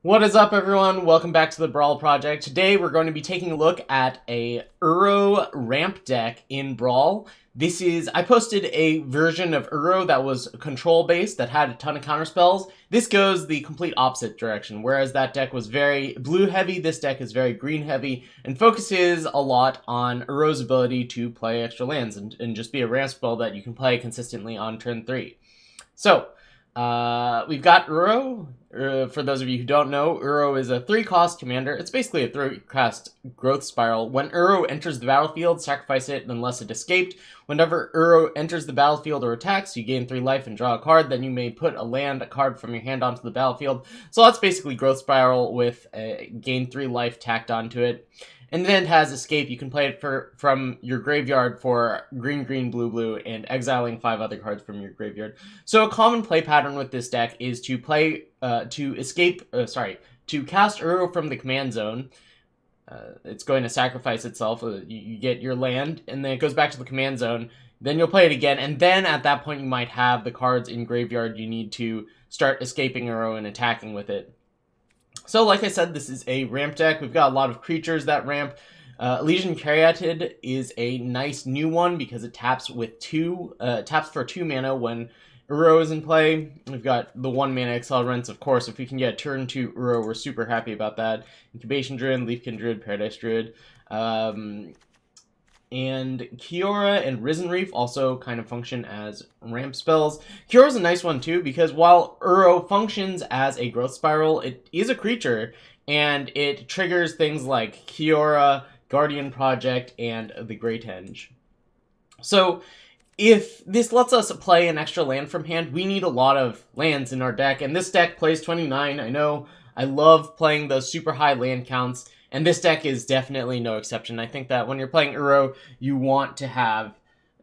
What is up, everyone? Welcome back to the Brawl Project. Today we're going to be taking a look at a Uro ramp deck in Brawl. I posted a version of Uro that was control-based, that had a ton of counterspells. This goes the complete opposite direction. Whereas that deck was very blue-heavy, this deck is very green-heavy, and focuses a lot on Uro's ability to play extra lands and just be a ramp spell that you can play consistently on turn 3. So, we've got Uro. For those of you who don't know, Uro is a 3-cost commander. It's basically a 3-cost growth spiral. When Uro enters the battlefield, sacrifice it unless it escaped. Whenever Uro enters the battlefield or attacks, you gain 3 life and draw a card. Then you may put a card from your hand onto the battlefield. So that's basically growth spiral with a gain 3 life tacked onto it. And then it has escape. You can play it from your graveyard for green, green, blue, blue, and exiling 5 other cards from your graveyard. So a common play pattern with this deck is to cast Uro from the command zone. It's going to sacrifice itself. You get your land, and then it goes back to the command zone. Then you'll play it again, and then at that point you might have the cards in graveyard you need to start escaping Uro and attacking with it. So, like I said, this is a ramp deck. We've got a lot of creatures that ramp. Elysian Caryatid is a nice new one because it taps for 2 mana when Uro is in play. We've got the 1 mana Accelerants, of course. If we can get a turn 2 Uro, we're super happy about that. Incubation Druid, Leafkin Druid, Paradise Druid. And Kiora and Risen Reef also kind of function as ramp spells. Kiora's a nice one too, because while Uro functions as a growth spiral, it is a creature, and it triggers things like Kiora, Guardian Project, and the Great Henge. So, if this lets us play an extra land from hand, we need a lot of lands in our deck, and this deck plays 29. I know I love playing those super high land counts, and this deck is definitely no exception. I think that when you're playing Uro, you want to have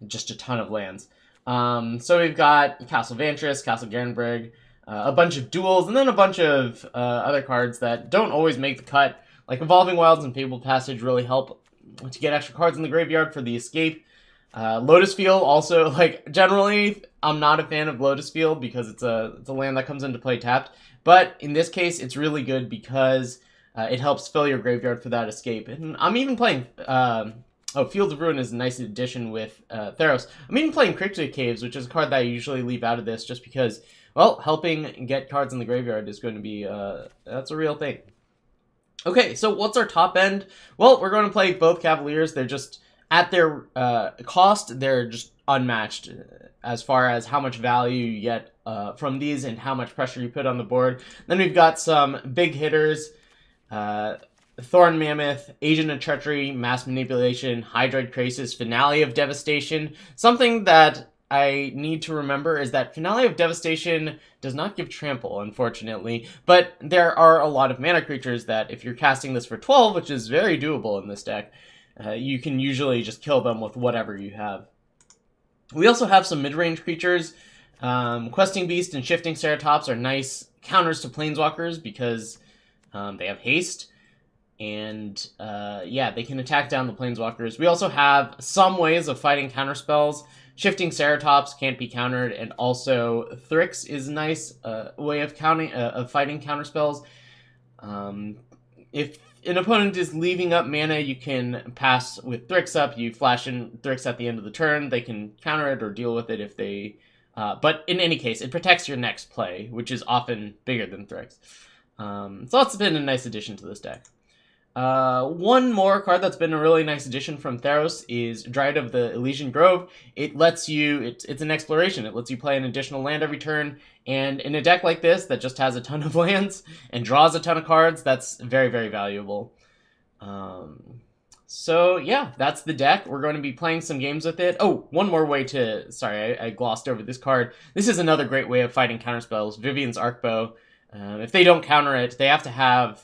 just a ton of lands. So we've got Castle Vantress, Castle Garenberg, a bunch of duels, and then a bunch of other cards that don't always make the cut. Like Evolving Wilds and Fabled Passage really help to get extra cards in the graveyard for the escape. Lotus Field also, generally, I'm not a fan of Lotus Field because it's a land that comes into play tapped. But in this case, it's really good because it helps fill your graveyard for that escape. And I'm even playing... Fields of Ruin is a nice addition with Theros. I'm even playing Cryptic Caves, which is a card that I usually leave out of this just because, well, helping get cards in the graveyard is going to be... that's a real thing. Okay, so what's our top end? Well, we're going to play both Cavaliers. They're just... At their cost, they're just unmatched as far as how much value you get from these and how much pressure you put on the board. Then we've got some big hitters. Thorn Mammoth, Agent of Treachery, Mass Manipulation, Hydroid Krasis, Finale of Devastation. Something that I need to remember is that Finale of Devastation does not give trample, unfortunately, but there are a lot of mana creatures that if you're casting this for 12, which is very doable in this deck, you can usually just kill them with whatever you have. We also have some mid-range creatures. Questing Beast and Shifting Ceratops are nice counters to Planeswalkers because they have haste, and they can attack down the Planeswalkers. We also have some ways of fighting counterspells. Shifting Ceratops can't be countered, and also Thrix is a nice way of fighting counterspells. If an opponent is leaving up mana, you can pass with Thrix up. You flash in Thrix at the end of the turn. They can counter it or deal with it if they... but in any case, it protects your next play, which is often bigger than Thrix. So that's been a nice addition to this deck. One more card that's been a really nice addition from Theros is Dryad of the Elysian Grove. It lets you, it's an exploration. It lets you play an additional land every turn, and in a deck like this that just has a ton of lands and draws a ton of cards, that's very, very valuable. So yeah, that's the deck. We're going to be playing some games with it. Oh, one more way to, sorry, I glossed over this card. This is another great way of fighting counterspells, Vivian's Arcbow. If they don't counter it, they have to have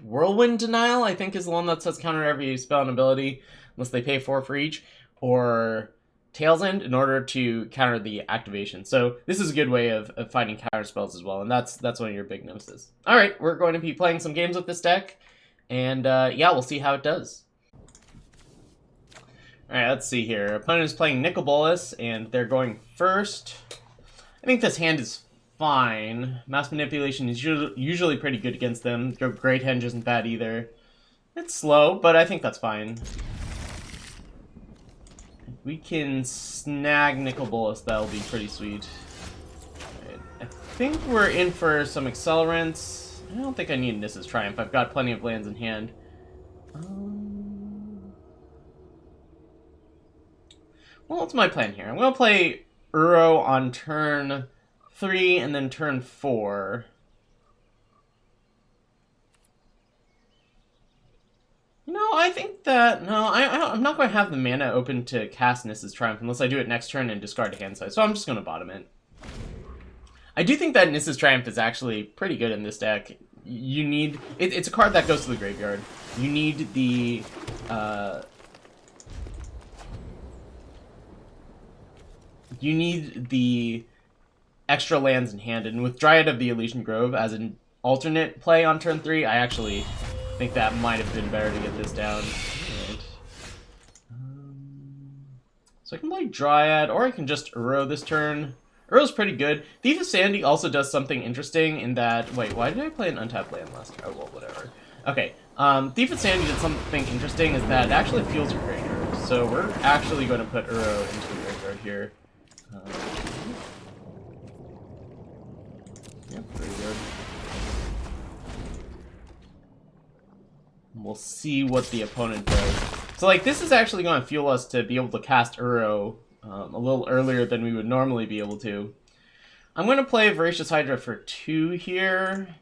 Whirlwind Denial, I think, is the one that says counter every spell and ability, unless they pay 4 for each, or Tail's End in order to counter the activation. So this is a good way of fighting counterspells as well, and that's one of your big nemesis. Alright, we're going to be playing some games with this deck, and yeah, we'll see how it does. Alright, let's see here. Opponent is playing Nicol Bolas, and they're going first. I think this hand is fine. Mass manipulation is usually pretty good against them. Great Henge isn't bad either. It's slow, but I think that's fine. If we can snag Nicol Bolas, that'll be pretty sweet. Right. I think we're in for some accelerants. I don't think I need Nissa's Triumph. I've got plenty of lands in hand. Well, what's my plan here? I'm going to play Uro on turn 3 and then turn 4. No, I think that... No, I'm not going to have the mana open to cast Nissa's Triumph unless I do it next turn and discard a hand size, so I'm just going to bottom it. I do think that Nissa's Triumph is actually pretty good in this deck. You need... It's a card that goes to the graveyard. You need the... You need the extra lands in hand, and with Dryad of the Elysian Grove as an alternate play on turn 3, I actually think that might have been better to get this down. Right. So I can play Dryad, or I can just Uro this turn. Uro's pretty good. Thief of Sandy also does something interesting in that... Wait, why did I play an untapped land last turn? Oh, well, whatever. Okay, Thief of Sandy did something interesting is that it actually fuels your graveyard. So we're actually going to put Uro into the graveyard here. Yep, very good. We'll see what the opponent does. So, like, this is actually going to fuel us to be able to cast Uro a little earlier than we would normally be able to. I'm going to play Voracious Hydra for 2 here.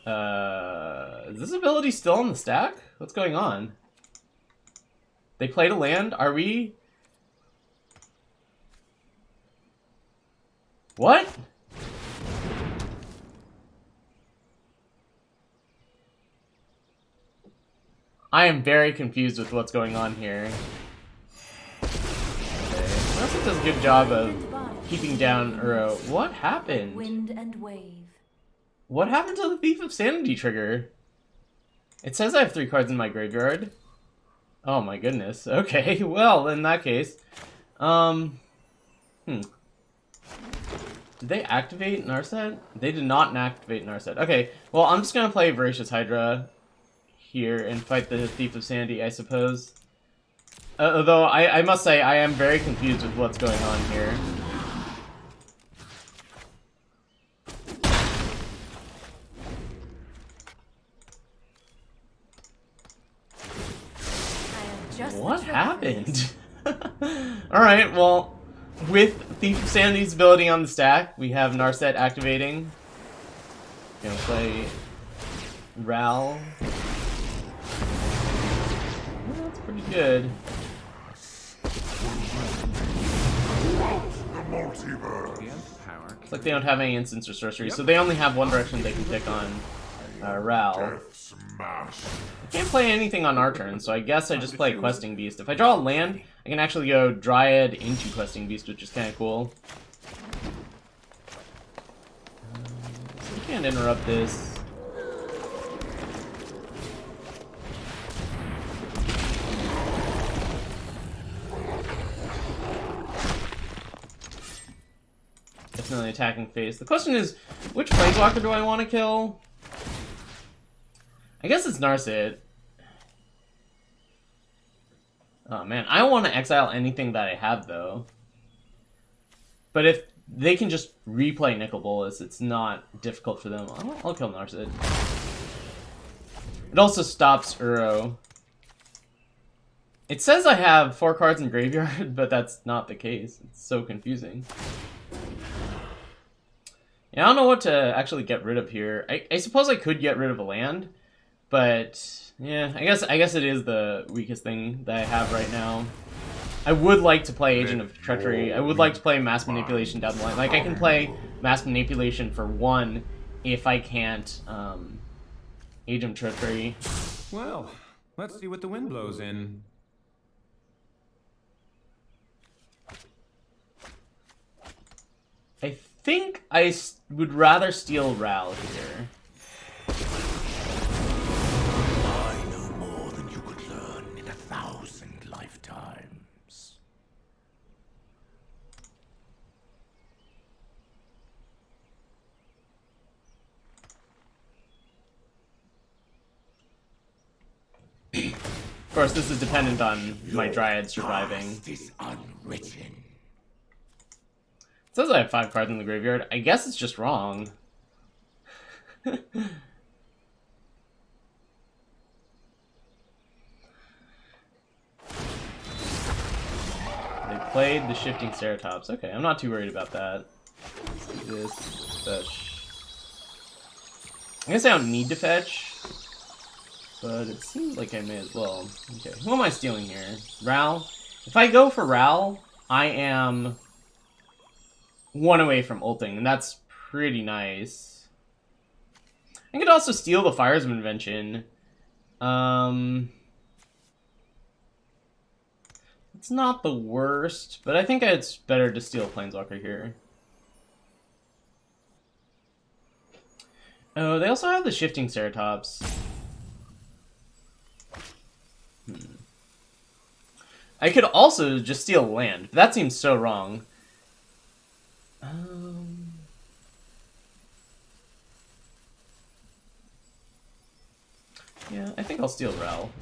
Is this ability still on the stack? What's going on? They played a land? Are we... What? I am very confused with what's going on here. Okay. Narset does a good job of keeping down Uro. What happened? Wind and wave. What happened to the Thief of Sanity trigger? It says I have 3 cards in my graveyard. Oh my goodness. Okay, well, in that case. Did they activate Narset? They did not activate Narset. Okay, well, I'm just gonna play Voracious Hydra here and fight the Thief of Sandy, I suppose. Although, I must say, I am very confused with what's going on here. What happened? Alright, well, with Thief of Sanity's ability on the stack, we have Narset activating. Gonna play Ral. Well, that's pretty good. It's like they don't have any instants or sorceries, so they only have one direction they can pick on Ral. I can't play anything on our turn, so I guess I just play Questing Beast. If I draw a land, I can actually go Dryad into Questing Beast, which is kind of cool. So we can't interrupt this. Definitely attacking phase. The question is, which Planeswalker do I want to kill? I guess it's Narset. Oh man, I don't want to exile anything that I have though. But if they can just replay Nicol Bolas, it's not difficult for them. I'll kill Narset. It also stops Uro. It says I have 4 cards in graveyard, but that's not the case. It's so confusing. Yeah, I don't know what to actually get rid of here. I suppose I could get rid of a land. But yeah, I guess it is the weakest thing that I have right now. I would like to play Agent of Treachery. I would like to play Mass Manipulation down the line. Like, I can play Mass Manipulation for 1 if I can't Agent of Treachery. Well, let's see what the wind blows in. I think I would rather steal Ral here. course, this is dependent on my Dryad surviving. Is unwritten. It says I have 5 cards in the graveyard. I guess it's just wrong. They played the Shifting Ceratops. Okay, I'm not too worried about that. Let's do this. Fetch. I guess I don't need to fetch, but it seems like I may as well. Okay, who am I stealing here? Ral? If I go for Ral, I am 1 away from ulting, and that's pretty nice. I could also steal the Fire's Invention. It's not the worst, but I think it's better to steal Planeswalker here. Oh, they also have the Shifting Ceratops. I could also just steal land, but that seems so wrong. Yeah, I think I'll steal Rel.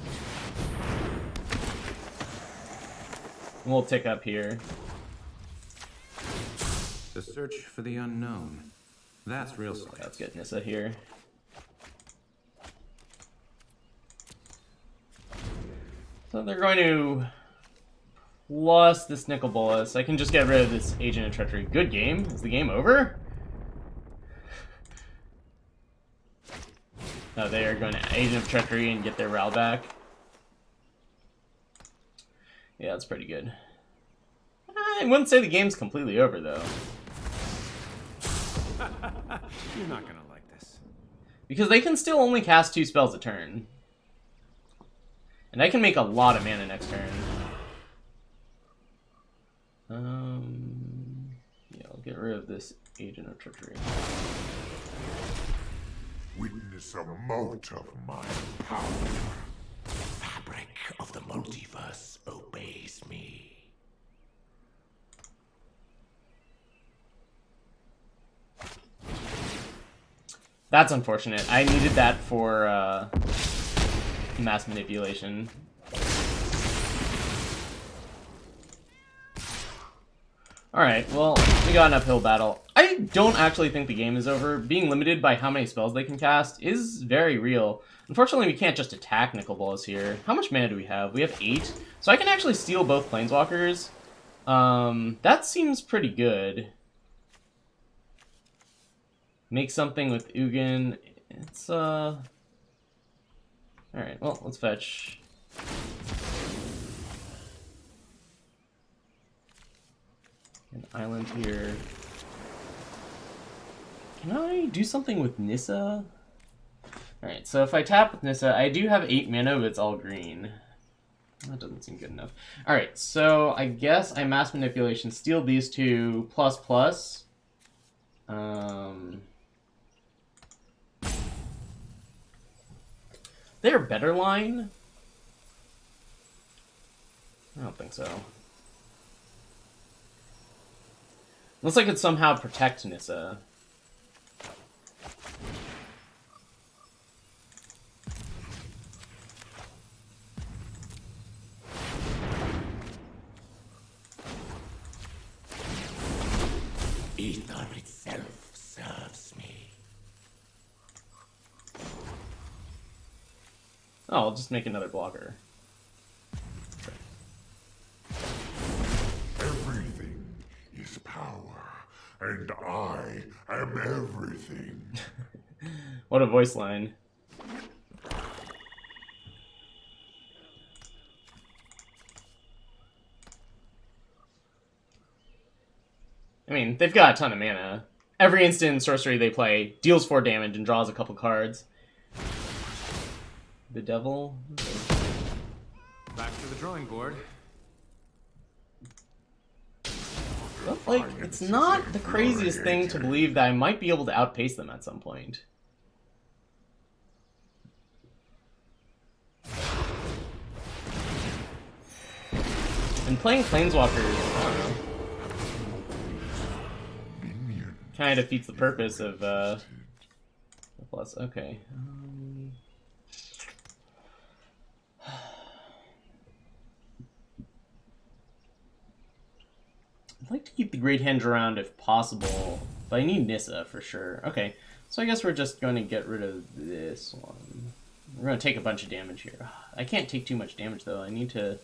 We'll tick up here. The search for the unknown. That's real science. Let's get Nissa here. So they're going to plus this Nicol Bolas. I can just get rid of this Agent of Treachery. Good game. Is the game over? No, they are going to Agent of Treachery and get their Ral back. Yeah, that's pretty good. I wouldn't say the game's completely over, though. You're not gonna like this. Because they can still only cast 2 spells a turn. And I can make a lot of mana next turn. Yeah, I'll get rid of this Agent of Treachery. Witness a mote of my power. The fabric of the multiverse obeys me. That's unfortunate. I needed that for mass manipulation. Alright, well, we got an uphill battle. I don't actually think the game is over. Being limited by how many spells they can cast is very real. Unfortunately, we can't just attack Nicol Bolas here. How much mana do we have? We have 8. So I can actually steal both Planeswalkers. That seems pretty good. Make something with Ugin. It's, Alright, well, let's fetch. An island here. Can I do something with Nissa? Alright, so if I tap with Nissa, I do have 8 mana, but it's all green. That doesn't seem good enough. Alright, so I guess I mass manipulation, steal these two, plus. They're a better line? I don't think so. Looks like it somehow protects Nissa. Ether itself serves me. Oh, I'll just make another blocker. Everything is power, and I am everything. What a voice line. I mean, they've got a ton of mana. Every instant sorcery they play deals 4 damage and draws a couple cards. The devil? Back to the drawing board. But, like, it's not the craziest thing to believe that I might be able to outpace them at some point. And playing Planeswalkers, I don't know, kind of defeats the purpose of, plus, okay. I'd like to keep the Great Henge around if possible, but I need Nissa for sure. Okay, so I guess we're just going to get rid of this one. We're going to take a bunch of damage here. I can't take too much damage though. I need to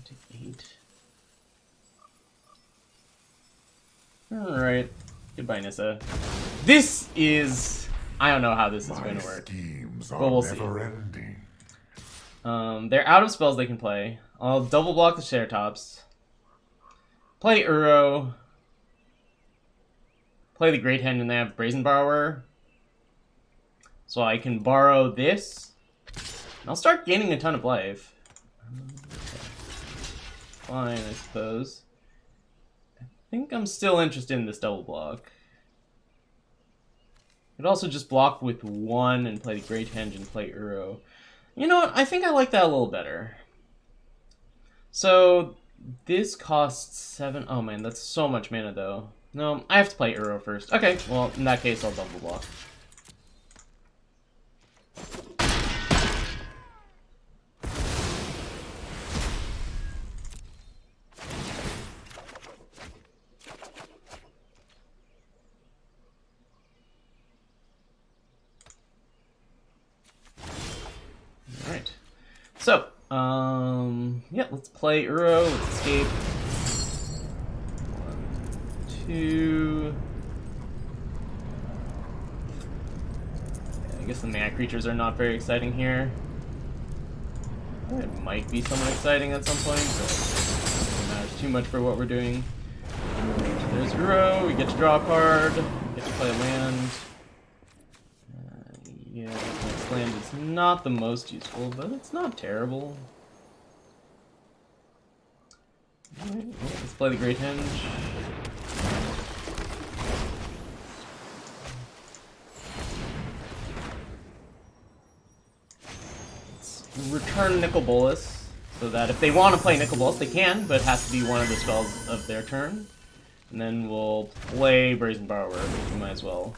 take 8. Alright. Goodbye, Nissa. This is... I don't know how this is going to work. But we'll see. They're out of spells they can play. I'll double block the Ceratops. Play Uro. Play the Great Henge and they have Brazen Borrower. So I can borrow this. And I'll start gaining a ton of life. Fine, I suppose. I think I'm still interested in this double block. Could also just block with 1 and play the Great Henge and play Uro. You know what? I think I like that a little better. So, this costs 7... Oh man, that's so much mana though. No, I have to play Uro first. Okay, well, in that case, I'll double block. Alright. So, yeah, let's play Uro. Let's escape. 1, 2. Yeah, I guess the mana creatures are not very exciting here. It might be somewhat exciting at some point, but it doesn't matter too much for what we're doing. So there's Uro. We get to draw a card. We get to play a land. Yeah, this land is not the most useful, but it's not terrible. Alright, well, let's play the Great Henge. Let's return Nicol Bolas, so that if they want to play Nicol Bolas, they can, but it has to be one of the spells of their turn. And then we'll play Brazen Borrower, we might as well.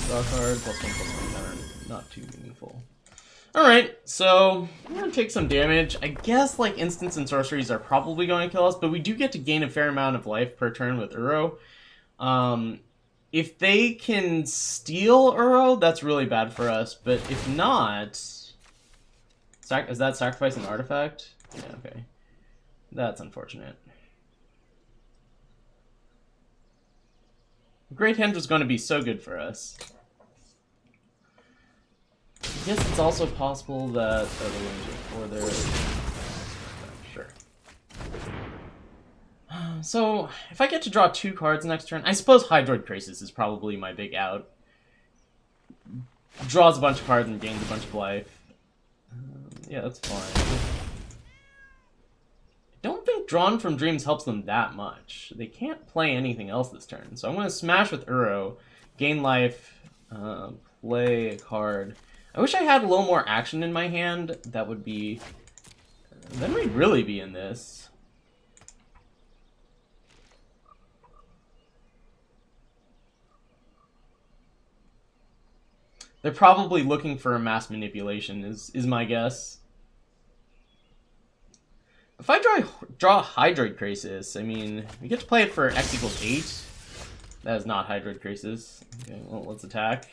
Draw card, +1/+1 counter, not too meaningful. Alright, so I'm gonna take some damage. I guess like instants and sorceries are probably going to kill us, but we do get to gain a fair amount of life per turn with Uro. If they can steal Uro, that's really bad for us, but if not... Is that sacrifice an artifact? Yeah, okay. That's unfortunate. Great Henge was going to be so good for us. I guess it's also possible that or they're sure. So if I get to draw 2 cards next turn, I suppose Hydroid Krasis is probably my big out. Draws a bunch of cards and gains a bunch of life. Yeah, that's fine. I don't think Drawn from Dreams helps them that much. They can't play anything else this turn, so I'm going to smash with Uro, gain life, play a card. I wish I had a little more action in my hand. That would be... Then we'd really be in this. They're probably looking for a mass manipulation, is my guess. If I draw Hydroid Krasis, I mean, we get to play it for X = 8. That is not Hydroid Krasis. Okay, well, let's attack.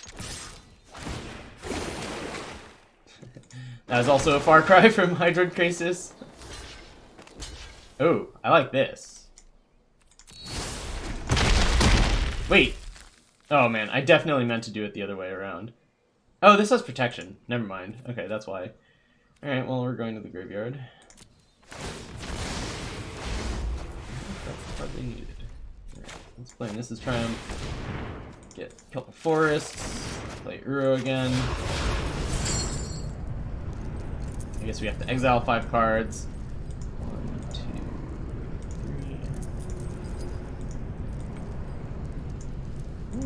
That is also a far cry from Hydroid Krasis. Oh, I like this. Wait. Oh man, I definitely meant to do it the other way around. Oh, this has protection. Never mind. Okay, that's why. Alright, well, we're going to the graveyard. That's the card they needed. Alright, let's play Mrs. Triumph. Get a couple forests. Play Uro again. I guess we have to exile 5 cards. 1, 2, 3.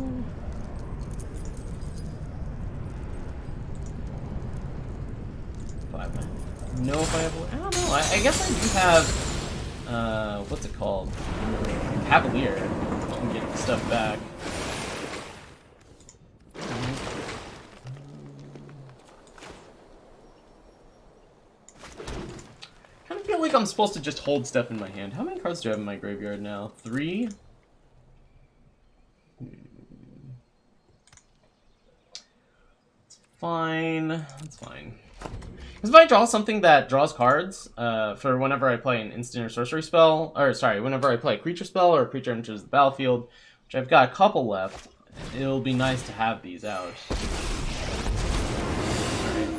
Know if I have... I don't know. I guess I do have... what's it called? Cavalier. I can get stuff back. like I'm supposed to just hold stuff in my hand. How many cards do I have in my graveyard now? 3? It's fine. That's fine. Because if I draw something that draws cards, for whenever I play an instant or sorcery spell, or sorry, whenever I play a creature spell or a creature enters the battlefield, which I've got a couple left, it'll be nice to have these out. Alright.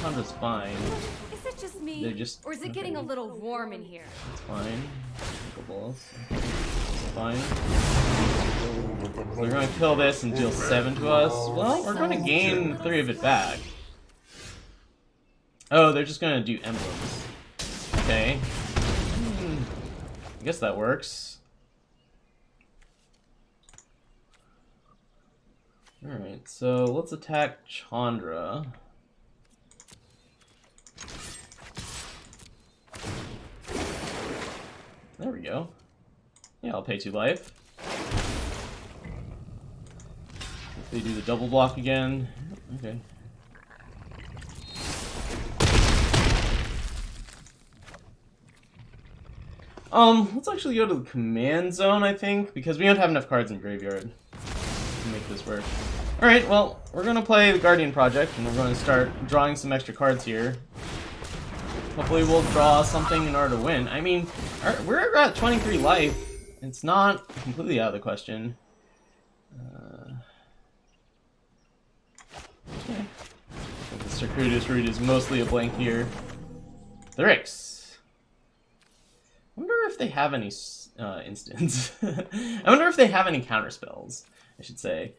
Chandra's fine. Is it just me? They're just, or is it getting a little warm in here? It's fine. Balls. It's fine. So we're going to kill this and deal 7 to us. Well, we're going to gain 3 of it back. Oh, they're just going to do emblems. Okay. I guess that works. Alright, so let's attack Chandra. There we go. Yeah, I'll pay 2 life. If they do the double block again. Okay. Let's actually go to the command zone, I think, because we don't have enough cards in graveyard to make this work. Alright, well, we're gonna play the Guardian Project, and we're gonna start drawing some extra cards here. Hopefully we'll draw something in order to win. I mean, we're at 23 life. It's not completely out of the question. Okay. I think the Circuitous Route is mostly a blank here. Thryx. I wonder if they have any instants. I wonder if they have any counterspells, I should say.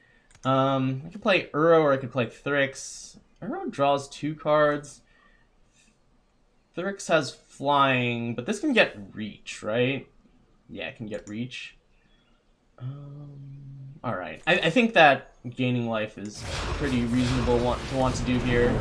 I could play Uro or I could play Thryx. Uro draws 2 cards. Thryx has flying, but this can get reach, right? Yeah, it can get reach. Alright. I think that gaining life is pretty reasonable to want to do here.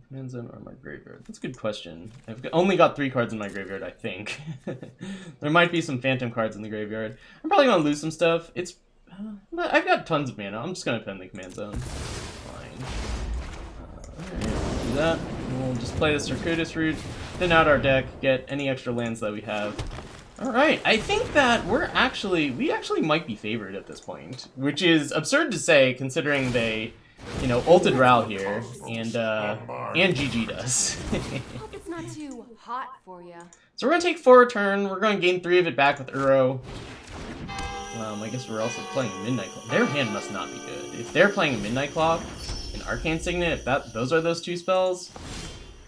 Command zone or my graveyard? That's a good question. I've only got 3 cards in my graveyard, I think. There might be some phantom cards in the graveyard. I'm probably gonna lose some stuff. It's, I've got tons of mana. I'm just gonna put in the command zone. Fine. Alright, do that. And we'll just play the Circuitous Route, thin out our deck, get any extra lands that we have. Alright, I think that we actually might be favored at this point, which is absurd to say considering they, you know, ulted Ral here, and GG does. Hope it's not too hot for you. So we're gonna take 4 a turn. We're gonna gain 3 of it back with Uro. I guess we're also playing Midnight Clock. Their hand must not be good. If they're playing Midnight Clock and Arcane Signet, if those are those 2 spells, I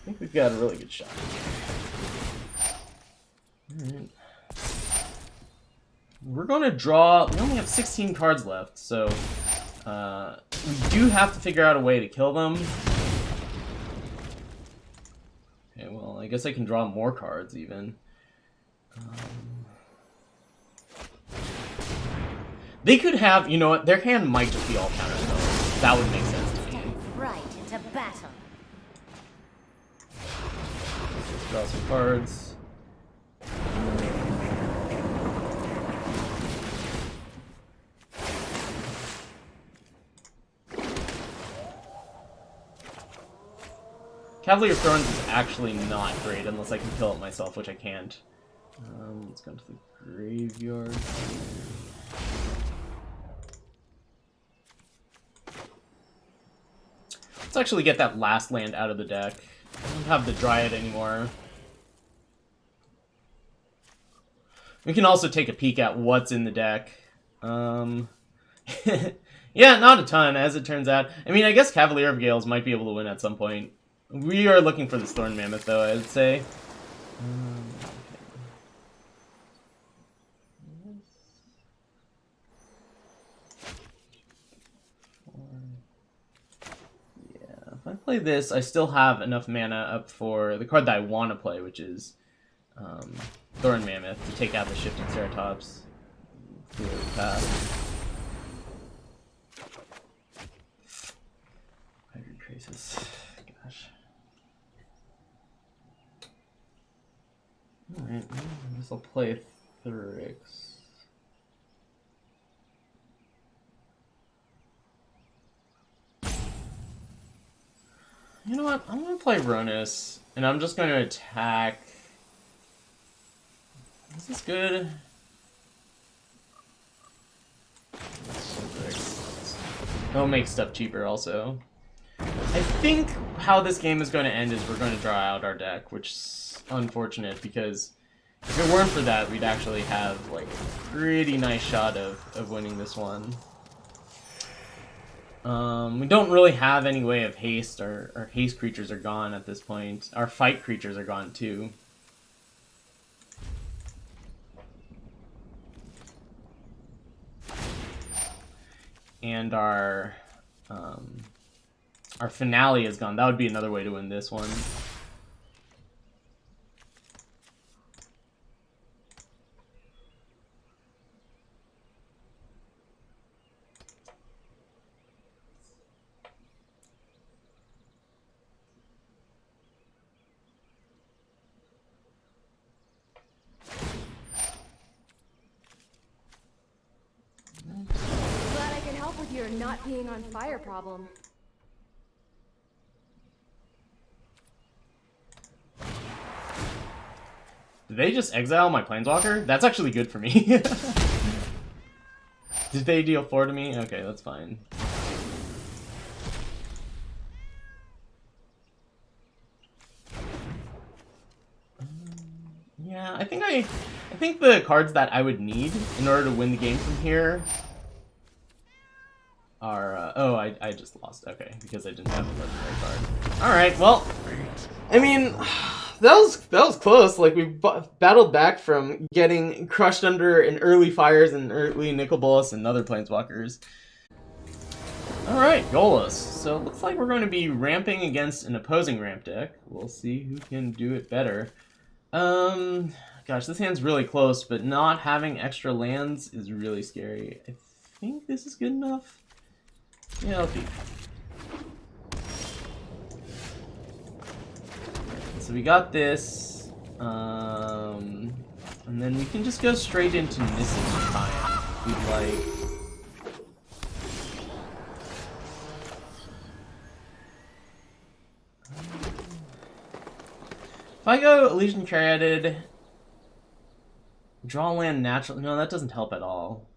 think we've got a really good shot. Alright. We're gonna draw. We only have 16 cards left, so we do have to figure out a way to kill them. Okay, well, I guess I can draw more cards, even. They could have, you know what, their hand might just be all counterspells. That would make sense to me. Right into battle. Let's draw some cards. Cavalier Thorns is actually not great unless I can kill it myself, which I can't. Let's go to the graveyard. Let's actually get that last land out of the deck. I don't have the Dryad anymore. We can also take a peek at what's in the deck. Yeah, not a ton, as it turns out. I mean, I guess Cavalier of Gales might be able to win at some point. We are looking for the Thorn Mammoth, though, I would say. Yeah, if I play this, I still have enough mana up for the card that I want to play, which is Thorn Mammoth, to take out the Shifting Ceratops. Clear the path. Hybrid Traces. Gosh. Alright, I guess I'll play Thryx. You know what? I'm gonna play Ronus, and I'm just gonna attack. Is this good? It'll make stuff cheaper also. I think how this game is going to end is we're going to draw out our deck, which is unfortunate because if it weren't for that, we'd actually have like a pretty nice shot of winning this one. We don't really have any way of haste. Our haste creatures are gone at this point. Our fight creatures are gone too. And our finale is gone. That would be another way to win this one. Glad I can help with your not being on fire problem. Did they just exile my Planeswalker? That's actually good for me. Did they deal 4 to me? Okay, that's fine. Yeah, I think the cards that I would need in order to win the game from here are oh, I just lost. Okay, because I didn't have a legendary card. All right, well, I mean, that was close. Like we battled back from getting crushed under an early fires and early Nicol Bolas and other planeswalkers. All right, Golos. So it looks like we're going to be ramping against an opposing ramp deck. We'll see who can do it better. Gosh, this hand's really close, but not having extra lands is really scary. I think this is good enough. Yeah, let's see. So we got this, and then we can just go straight into Nissa's Triumph if we'd like. If I go Elysian Caryatid, draw land naturally. No, that doesn't help at all.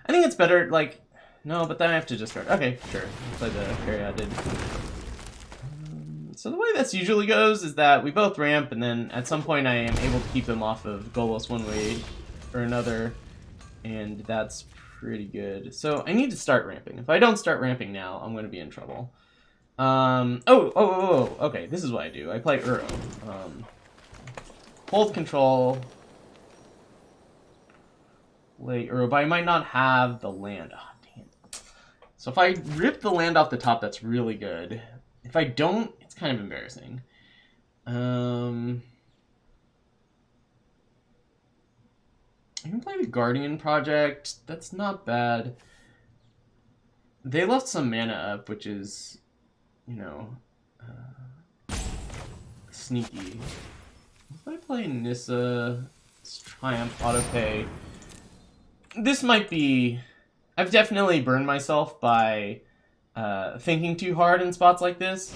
I think it's better, like, no, but then I have to discard. Okay, sure. I'll play the Caryatid. So the way this usually goes is that we both ramp, and then at some point I am able to keep them off of Golos one way or another, and that's pretty good. So I need to start ramping. If I don't start ramping now, I'm going to be in trouble. Okay, this is what I do. I play Uro. Hold control. Play Uro, but I might not have the land. Oh, damn. So if I rip the land off the top, that's really good. If I don't, it's kind of embarrassing. I can play the Guardian Project. That's not bad. They left some mana up, which is, you know, sneaky. If I play Nissa's Triumph Autopay, this might be... I've definitely burned myself by thinking too hard in spots like this.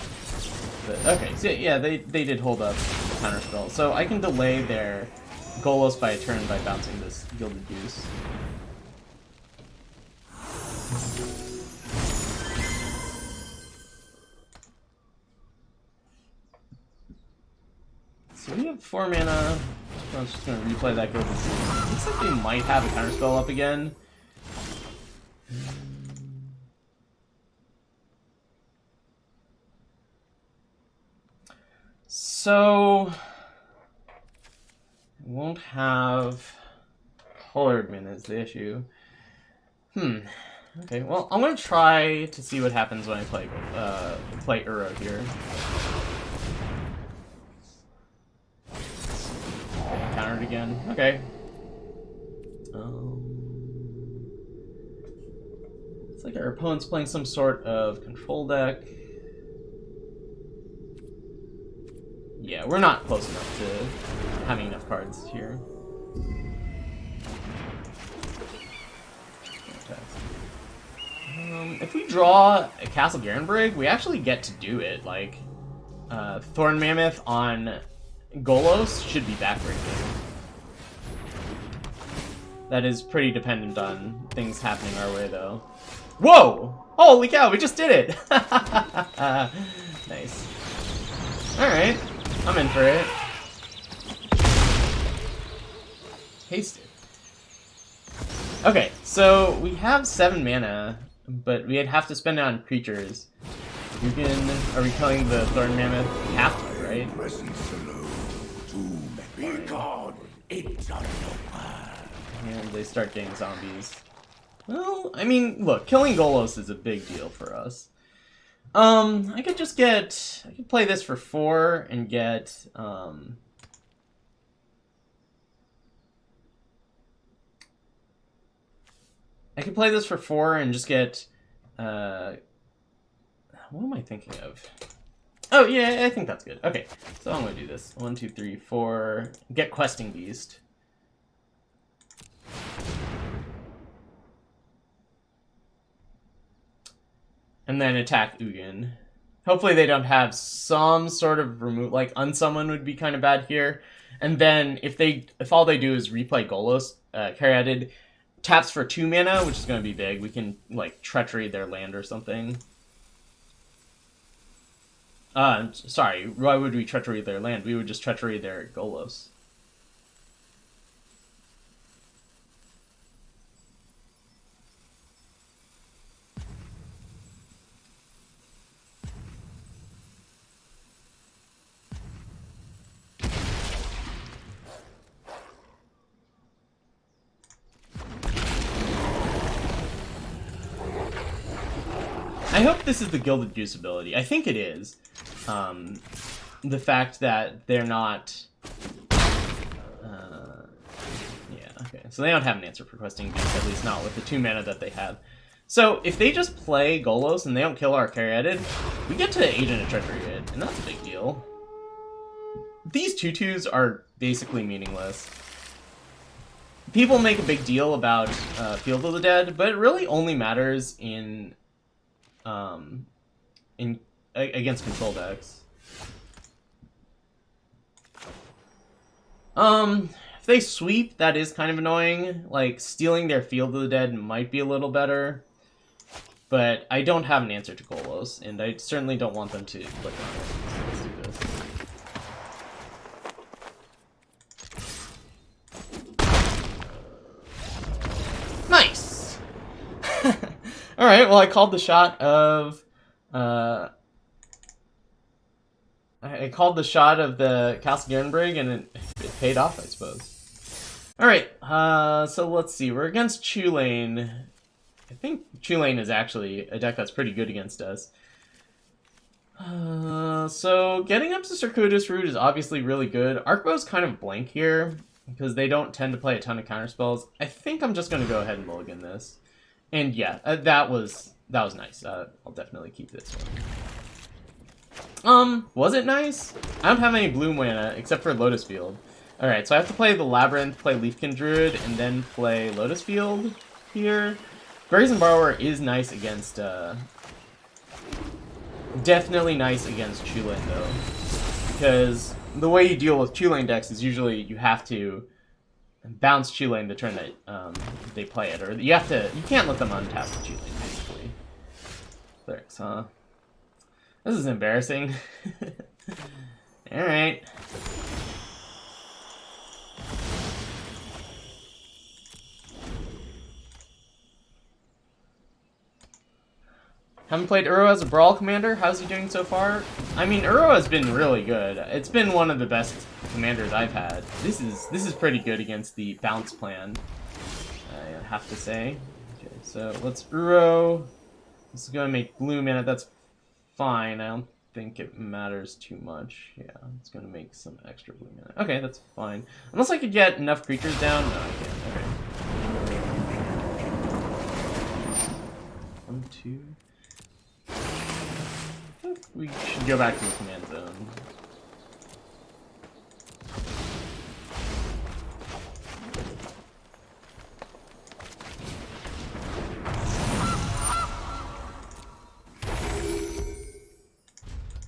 But, okay, so yeah, they did hold up counterspell. So I can delay their Golos by a turn by bouncing this Gilded Goose. So we have 4 mana. I'm just going to replay that Gilded Goose. Looks like they might have a counterspell up again. So, I won't have colored mana is the issue. Okay, well, I'm gonna try to see what happens when I play Uro here. Countered again. Okay. It's like our opponent's playing some sort of control deck. Yeah, we're not close enough to having enough cards here. If we draw a Castle Garenbrig, we actually get to do it. Like, Thorn Mammoth on Golos should be backbreaking. That is pretty dependent on things happening our way, though. Whoa! Holy cow, we just did it! Nice. Alright, I'm in for it. Haste it. Okay, so we have 7 mana, but we'd have to spend it on creatures. Are we killing the Thorn Mammoth? We have to, right? Presence alone. Be gone into nowhere. And they start getting zombies. Well, I mean, look, killing Golos is a big deal for us. I could play this for 4 and get, I could play this for 4 and just get, what am I thinking of? Oh, yeah, I think that's good. Okay, so I'm gonna do this. 1, 2, 3, 4, get Questing Beast. And then attack Ugin. Hopefully they don't have some sort of remove, like unsummon would be kind of bad here. And then if all they do is replay Golos, Caryatid taps for 2 mana, which is going to be big. We can like treachery their land or something. Sorry, why would we treachery their land? We would just treachery their Golos. I hope this is the Gilded Juice ability. I think it is. The fact that they're not... yeah, okay. So they don't have an answer for Questing Beast, at least not with the 2 mana that they have. So if they just play Golos and they don't kill our Caryatid, we get to Agent of Treachery it, and that's a big deal. These 2/2s are basically meaningless. People make a big deal about Field of the Dead, but it really only matters against control decks. If they sweep, that is kind of annoying. Like, stealing their Field of the Dead might be a little better. But I don't have an answer to Golos, and I certainly don't want them to click on it. So let's do this. Nice! Alright, well I called the shot of... I called the shot of the Castle Garenbrig, and it paid off, I suppose. Alright, so let's see. We're against Chulane. I think Chulane is actually a deck that's pretty good against us. So getting up to Circuitous Route is obviously really good. Arcbow's kind of blank here, because they don't tend to play a ton of counterspells. I think I'm just going to go ahead and mulligan this. And yeah, that was nice. I'll definitely keep this one. Was it nice? I don't have any blue mana except for Lotus Field. Alright, so I have to play the Labyrinth, play Leafkin Druid, and then play Lotus Field here. Brazen Borrower is nice against, definitely nice against Chulane, though. Because the way you deal with Chulane decks is usually you have to bounce Chulane the turn that they play it, or you can't let them untap the Chulane, basically. Thanks, huh? This is embarrassing. Alright. Haven't played Uro as a Brawl commander. How's he doing so far? I mean, Uro has been really good. It's been one of the best commanders I've had. This is pretty good against the bounce plan, I have to say. Okay, so let's Uro. This is gonna make blue mana. That's fine. I don't think it matters too much. Yeah, it's gonna make some extra blue mana. Okay, that's fine. Unless I could get enough creatures down. No, I can't. Okay. 1, 2. I think we should go back to the command zone.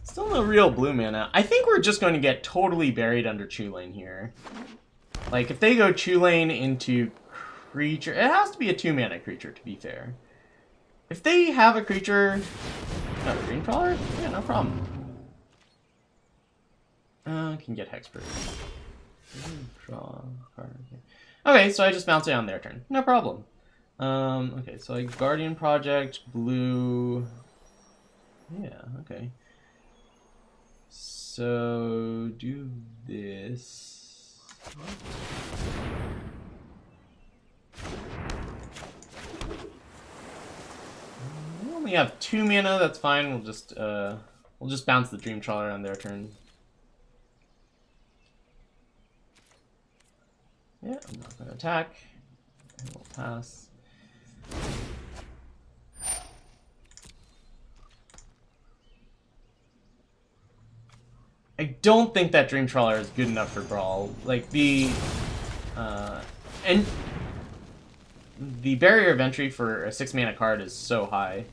Still no real blue mana. I think we're just going to get totally buried under Chulane here. Like, if they go Chulane into creature... It has to be a 2-mana creature, to be fair. If they have a creature... No, Green Crawler? Yeah, no problem. Can get Hexproof. Draw a card. Okay, so I just bounce it on their turn. No problem. Okay, so like Guardian Project, blue... Yeah, okay. So, do this... We only have 2 mana, that's fine. We'll just bounce the Dream Trawler on their turn. Yeah, I'm not gonna attack. We'll pass. I don't think that Dream Trawler is good enough for Brawl. Like, and the barrier of entry for a 6-mana card is so high.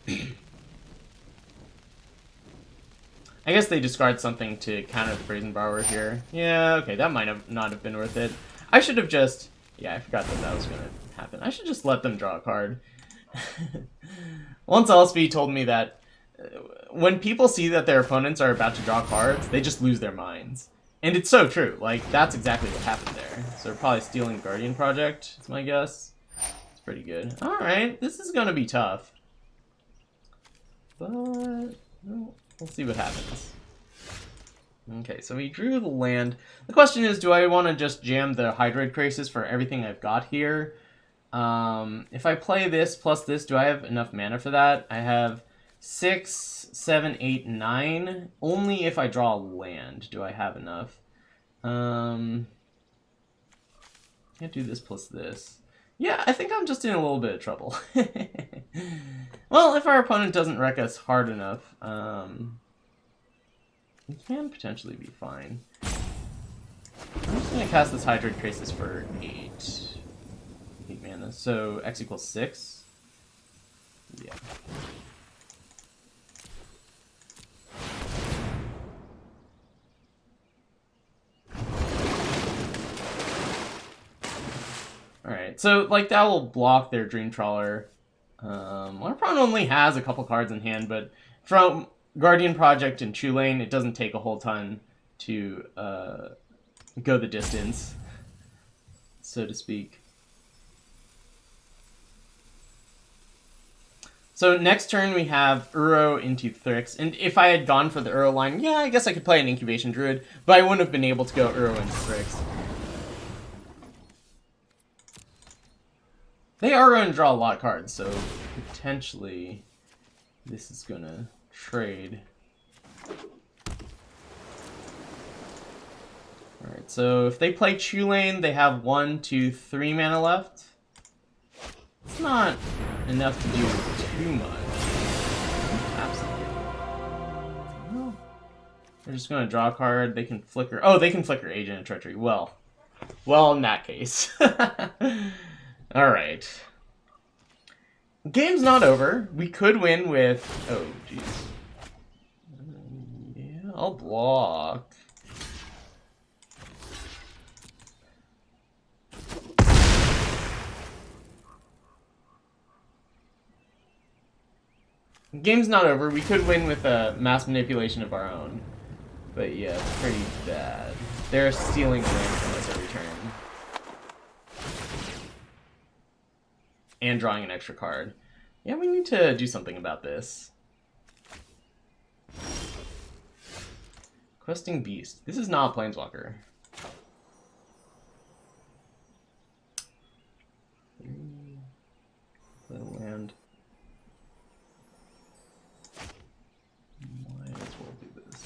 I guess they discard something to counter the Brazen Borrower here. Yeah, okay, that might have not have been worth it. I should have just... Yeah, I forgot that that was going to happen. I should just let them draw a card. Once LSV told me that when people see that their opponents are about to draw cards, they just lose their minds. And it's so true. Like, that's exactly what happened there. So they're probably stealing Guardian Project, is my guess. It's pretty good. Alright, this is going to be tough. But, well, we'll see what happens. Okay, so we drew the land. The question is, do I want to just jam the Hydroid Crisis for everything I've got here? If I play this plus this, do I have enough mana for that? I have 6, 7, 8, 9. Only if I draw a land do I have enough. Can't do this plus this. Yeah, I think I'm just in a little bit of trouble. Well, if our opponent doesn't wreck us hard enough, we can potentially be fine. I'm just going to cast this Hydroid Crisis for 8 mana. So X equals 6. Yeah. Alright, so like that will block their Dream Trawler. Our opponent only has a couple cards in hand, but from Guardian Project and Chulane, it doesn't take a whole ton to go the distance, so to speak. So next turn we have Uro into Thrix, and if I had gone for the Uro line, yeah, I guess I could play an Incubation Druid, but I wouldn't have been able to go Uro into Thrix. They are going to draw a lot of cards, so potentially this is going to trade. Alright, so if they play Chulane, they have 1, 2, 3 mana left. It's not enough to do too much. Absolutely. Well, they're just going to draw a card. They can flicker. Oh, they can flicker Agent of Treachery. Well, in that case. Alright. Game's not over. We could win with... Oh, jeez. Yeah, I'll block. Game's not over. We could win with a mass manipulation of our own. But yeah, it's pretty bad. They're stealing land from us every turn. And drawing an extra card. Yeah, we need to do something about this. Questing Beast. This is not a Planeswalker. The land. Might as well do this.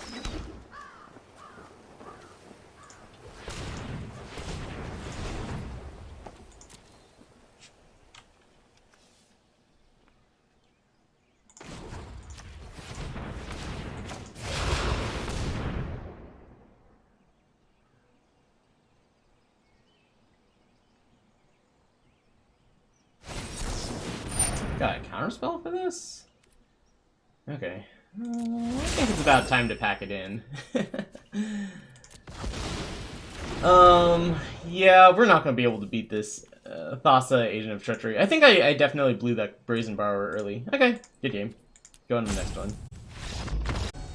Got a counterspell for this? Okay. I think it's about time to pack it in. Yeah, we're not gonna be able to beat this Thassa Agent of Treachery. I think I definitely blew that Brazen Borrower early. Okay, good game. Go on to the next one.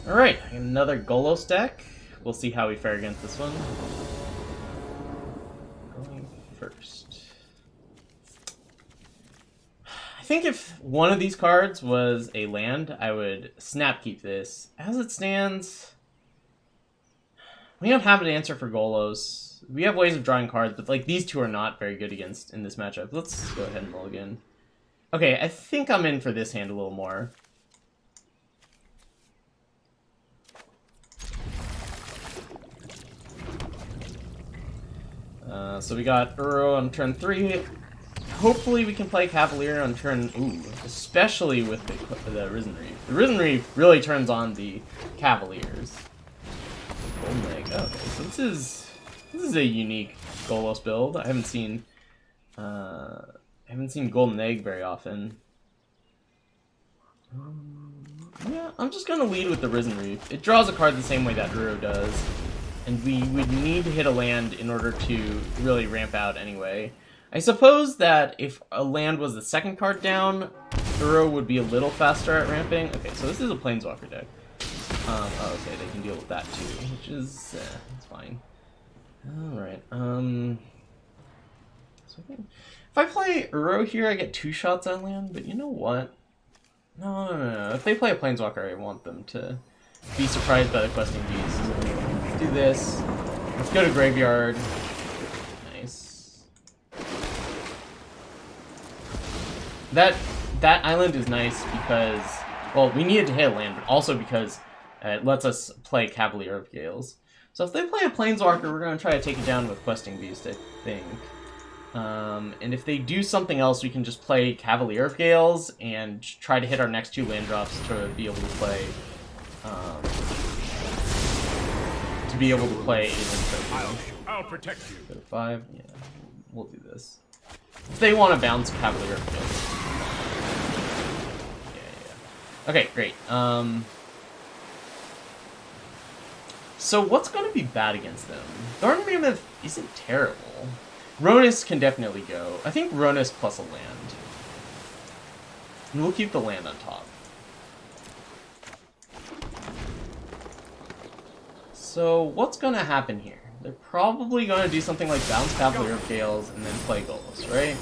Alright, another Golos deck. We'll see how we fare against this one. Going first. I think if one of these cards was a land, I would snap keep this. As it stands, we don't have an answer for Golos. We have ways of drawing cards, but like these two are not very good against in this matchup. Let's go ahead and roll again. Okay, I think I'm in for this hand a little more. So we got Uro on turn 3. Hopefully we can play Cavalier on turn... Ooh, especially with the Risen Reef. The Risen Reef really turns on the Cavaliers. Golden Egg. Okay, so this is a unique Golos build. I haven't seen Golden Egg very often. Yeah, I'm just gonna lead with the Risen Reef. It draws a card the same way that Uro does. And we would need to hit a land in order to really ramp out anyway. I suppose that if a land was the second card down, Uro would be a little faster at ramping. Okay, so this is a Planeswalker deck. Oh, okay, they can deal with that too, which is, it's fine. Alright, so if I play Uro here, I get 2 shots on land, but you know what? No. If they play a Planeswalker, I want them to be surprised by the Questing Beast. Let's do this. Let's go to Graveyard. Nice. That island is nice because, well, we needed to hit a land, but also because it lets us play Cavalier of Gales. So if they play a Planeswalker, we're going to try to take it down with Questing Beast, I think. And if they do something else, we can just play Cavalier of Gales and try to hit our next 2 land drops to be able to play... I'll protect you. Go to 5. Yeah, we'll do this. If they want to bounce Cavalier of Gales. Yeah. Okay, great. So what's going to be bad against them? Thorn Mammoth isn't terrible. Ronus can definitely go. I think Ronus plus a land. And we'll keep the land on top. So what's going to happen here? They're probably going to do something like bounce Cavalier of Gales and then play Golos, right?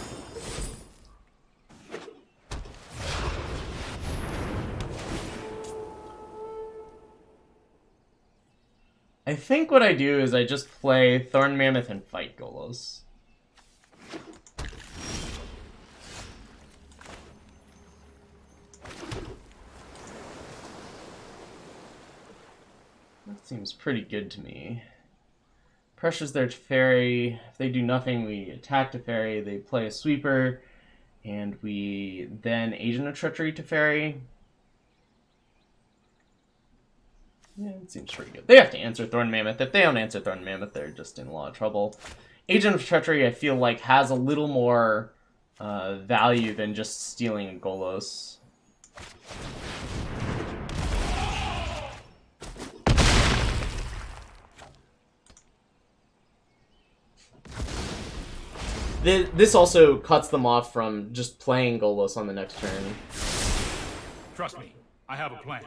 I think what I do is I just play Thorn Mammoth and fight Golos. That seems pretty good to me. Pressures their Teferi. If they do nothing, we attack Teferi. They play a sweeper, and we then Agent of Treachery Teferi. Yeah, it seems pretty good. They have to answer Thorn Mammoth. If they don't answer Thorn Mammoth, they're just in a lot of trouble. Agent of Treachery, I feel like, has a little more value than just stealing a Golos. This also cuts them off from just playing Golos on the next turn. Trust me, I have a plan.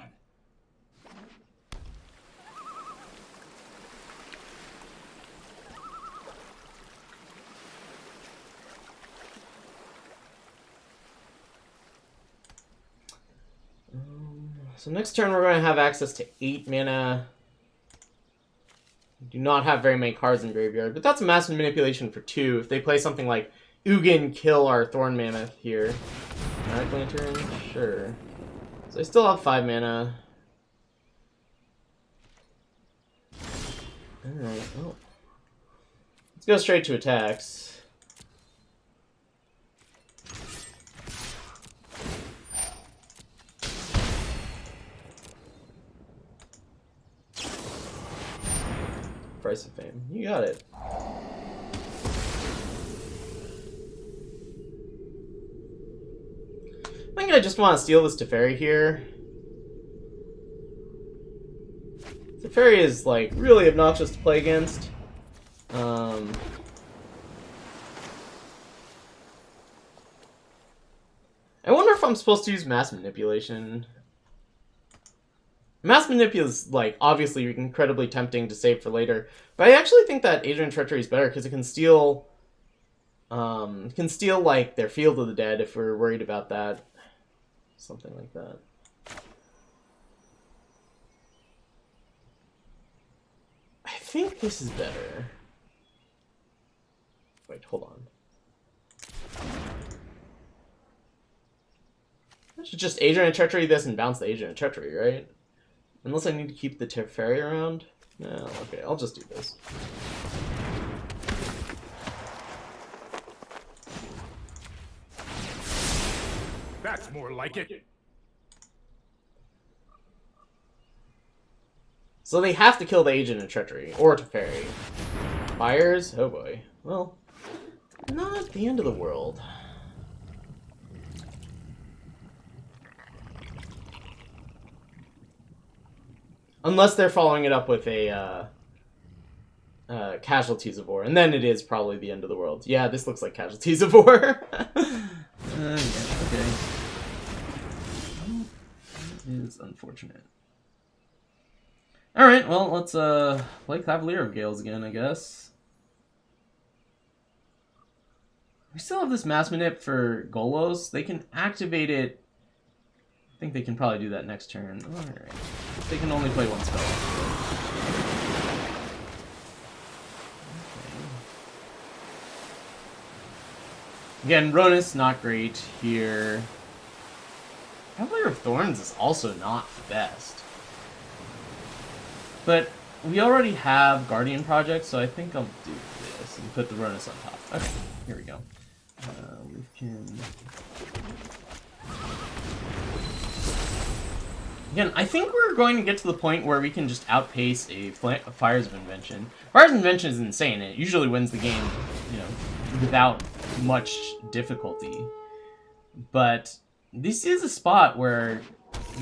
So next turn we're going to have access to 8 mana. We do not have very many cards in Graveyard, but that's a massive manipulation for 2. If they play something like Ugin, kill our Thorn Mammoth here. Alright, Lantern? Sure. So I still have 5 mana. Alright, oh. Let's go straight to attacks. Price of Fame. You got it. I think I just want to steal this Teferi here. Teferi is, like, really obnoxious to play against. I wonder if I'm supposed to use Mass Manipulation. Mass Manipulation is, like, obviously incredibly tempting to save for later. But I actually think that Adrian Treachery is better because it can steal... like, their Field of the Dead if we're worried about that. Something like that. I think this is better. Wait, hold on. I should just Adrian Treachery this and bounce the Adrian Treachery, right? Unless I need to keep the Teferi around? No, okay, I'll just do this. That's more like it. So they have to kill the Agent of Treachery, or Teferi. Fires? Oh boy. Well, not the end of the world. Unless they're following it up with a Casualties of War, and then it is probably the end of the world. Yeah, this looks like Casualties of War. Yeah, okay. It is unfortunate. Alright, well, let's play Cavalier of Gales again, I guess. We still have this Mass Manip for Golos. They can activate it. I think they can probably do that next turn. Alright. They can only play one spell. Okay. Again, Ronus, not great here. Cavalier of Thorns is also not the best. But we already have Guardian Project, so I think I'll do this and put the Ronus on top. Okay, here we go. We can... Again, I think we're going to get to the point where we can just outpace a Fires of Invention. Fires of Invention is insane. It usually wins the game, you know, without much difficulty. But this is a spot where,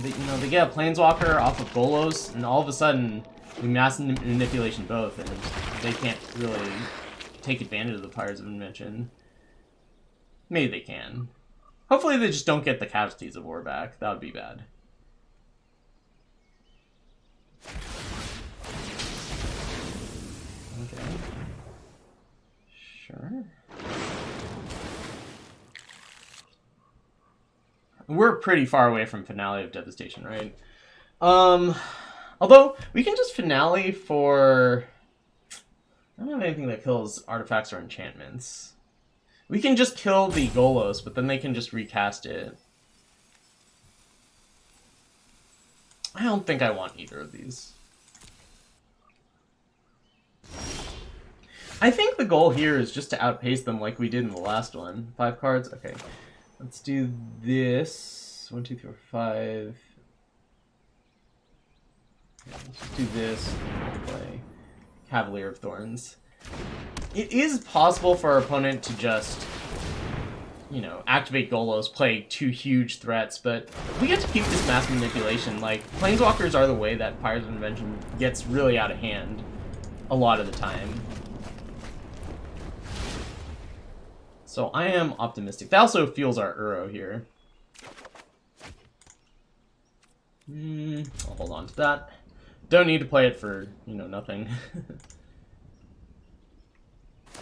they get a Planeswalker off of Golos, and all of a sudden, we Mass Manipulation both, and they can't really take advantage of the Fires of Invention. Maybe they can. Hopefully they just don't get the Casualties of War back. That would be bad. Okay. Sure. We're pretty far away from Finale of Devastation, right? Although, we can just Finale for... I don't have anything that kills artifacts or enchantments. We can just kill the Golos, but then they can just recast it. I don't think I want either of these. I think the goal here is just to outpace them like we did in the last one. 5 cards? Okay. Let's do this. 1, 2, 3, 4, 5. Okay, let's just do this. And play Cavalier of Thorns. It is possible for our opponent to just, you know, activate Golos, play 2 huge threats, but we get to keep this Mass Manipulation. Like, Planeswalkers are the way that Fires of Invention gets really out of hand a lot of the time. So I am optimistic. That also fuels our Uro here. I'll hold on to that. Don't need to play it for, you know, nothing. Yeah,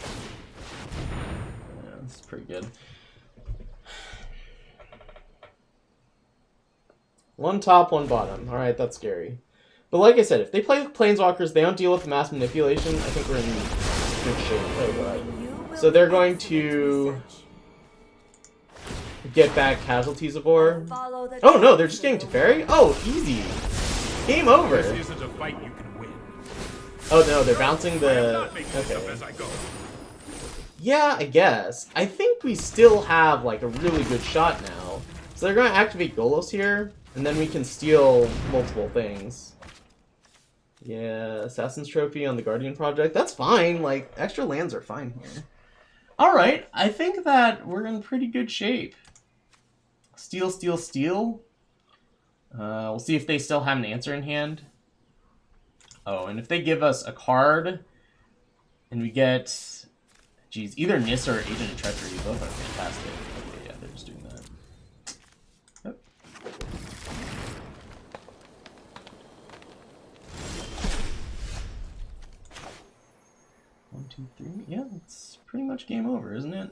this is pretty good. 1 top, 1 bottom. Alright, that's scary. But like I said, if they play with Planeswalkers, they don't deal with Mass Manipulation, I think we're in good shape. Oh, God. So they're going to get back Casualties of War. Oh no, they're just getting Teferi? Oh, easy. Game over. This isn't a fight you can win. Oh no, they're bouncing the... Okay. Yeah, I guess. I think we still have, like, a really good shot now. So they're going to activate Golos here, and then we can steal multiple things. Yeah, Assassin's Trophy on the Guardian Project. That's fine. Like, extra lands are fine here. Alright, I think that we're in pretty good shape. Steal, steal, steal. We'll see if they still have an answer in hand. Oh, and if they give us a card, and we get, geez, either Nissa or Agent of Treachery, both are fantastic. Okay, yeah, they're just doing that. Yep. One, two, three. Yeah, it's pretty much game over, isn't it?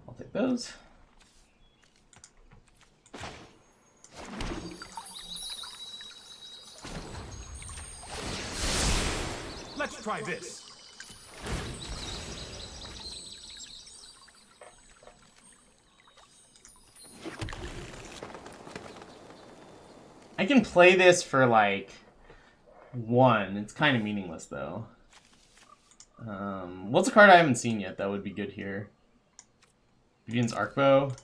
I'll take those. Let's try this. I can play this for like 1. It's kind of meaningless though. What's a card I haven't seen yet that would be good here? Vivian's Arcbow.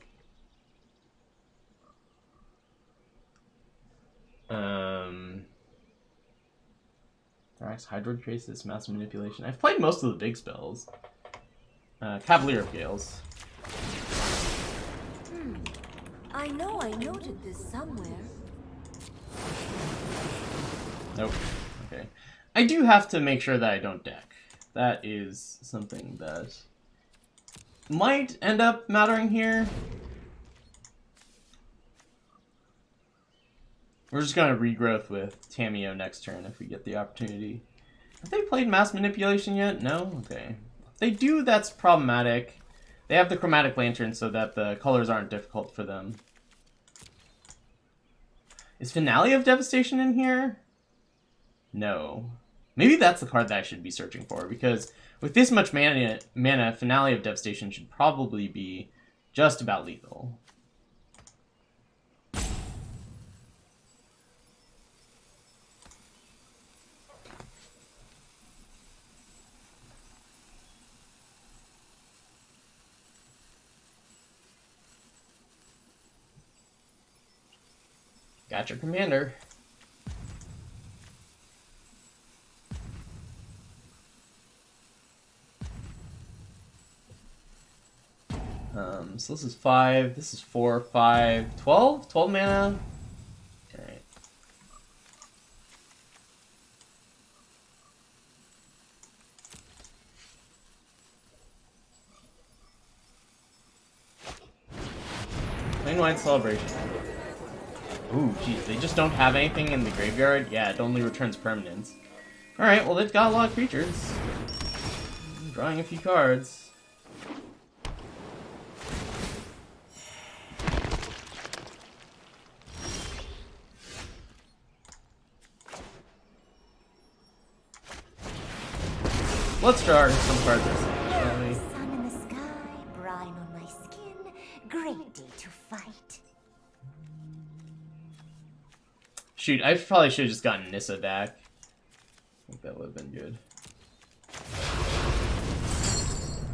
Thrax, Hydroid Traces, Mass Manipulation. I've played most of the big spells. Cavalier of Gales. I know I noted this somewhere. Nope. Okay. I do have to make sure that I don't deck. That is something that might end up mattering here. We're just going to regrowth with Tamiyo next turn if we get the opportunity. Have they played Mass Manipulation yet? No? Okay. If they do, that's problematic. They have the Chromatic Lantern so that the colors aren't difficult for them. Is Finale of Devastation in here? No. Maybe that's the card that I should be searching for, because with this much mana, Finale of Devastation should probably be just about lethal. Got your commander. So this is 5, this is 4, 5, 12? 12 mana? Alright. Plain-wide Celebration. Ooh, geez, they just don't have anything in the graveyard? Yeah, it only returns permanents. Alright, well they've got a lot of creatures. I'm drawing a few cards. Let's draw some cards this time, shall we? Sun in the sky, brine on my skin. Great day to fight. Shoot, I probably should have just gotten Nissa back. I think that would have been good.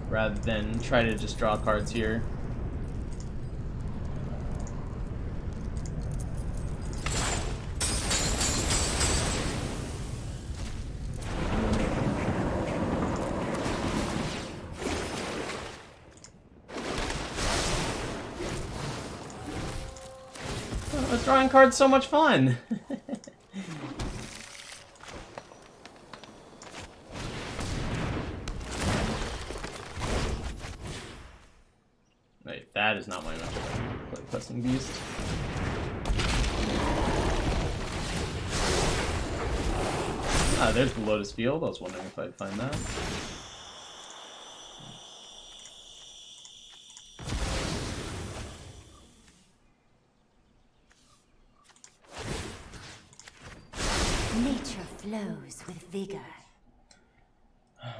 Rather than try to just draw cards here. Drawing cards so much fun. Wait, that is not my matchup. Play Questing Beast. Ah, there's the Lotus Field. I was wondering if I'd find that. Nature flows with vigor. I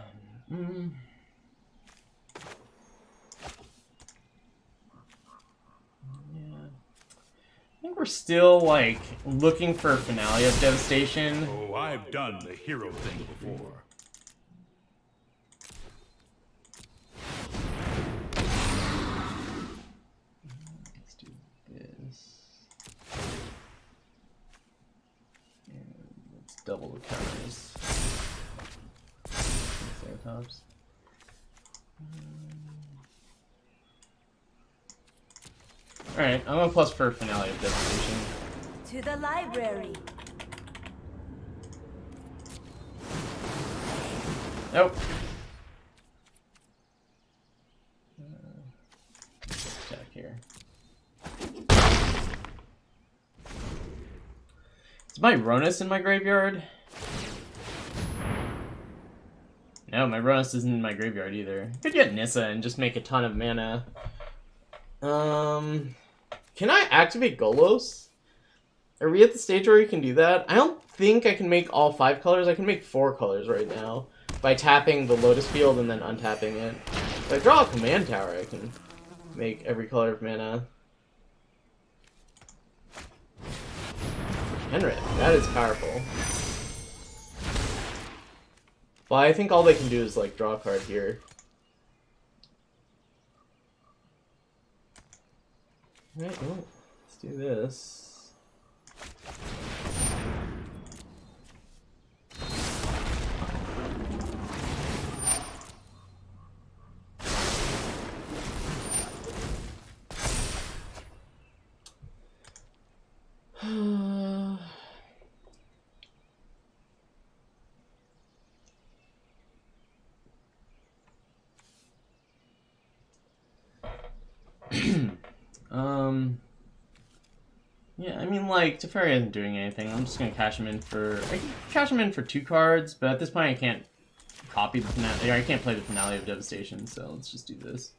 think we're still, like, looking for a Finale of Devastation. Oh, I've done the hero thing before. Let's do this. And let's double the counters. Triceratops. Alright, I'm gonna plus for Finale of Devastation. To the library. Nope. Attack here. Is my Ronus in my graveyard? No, my Ronus isn't in my graveyard either. Could get Nissa and just make a ton of mana. Can I activate Golos? Are we at the stage where we can do that? I don't think I can make all 5 colors. I can make 4 colors right now by tapping the Lotus Field and then untapping it. If I draw a command tower, I can make every color of mana. Henrik, that is powerful. Well, I think all they can do is, like, draw a card here. Alright, well, let's do this. Yeah, I mean, like, Teferi isn't doing anything. I'm just gonna cash him in for... I can cash him in for 2 cards, but at this point I can't copy the finale... I can't play the Finale of Devastation, so let's just do this.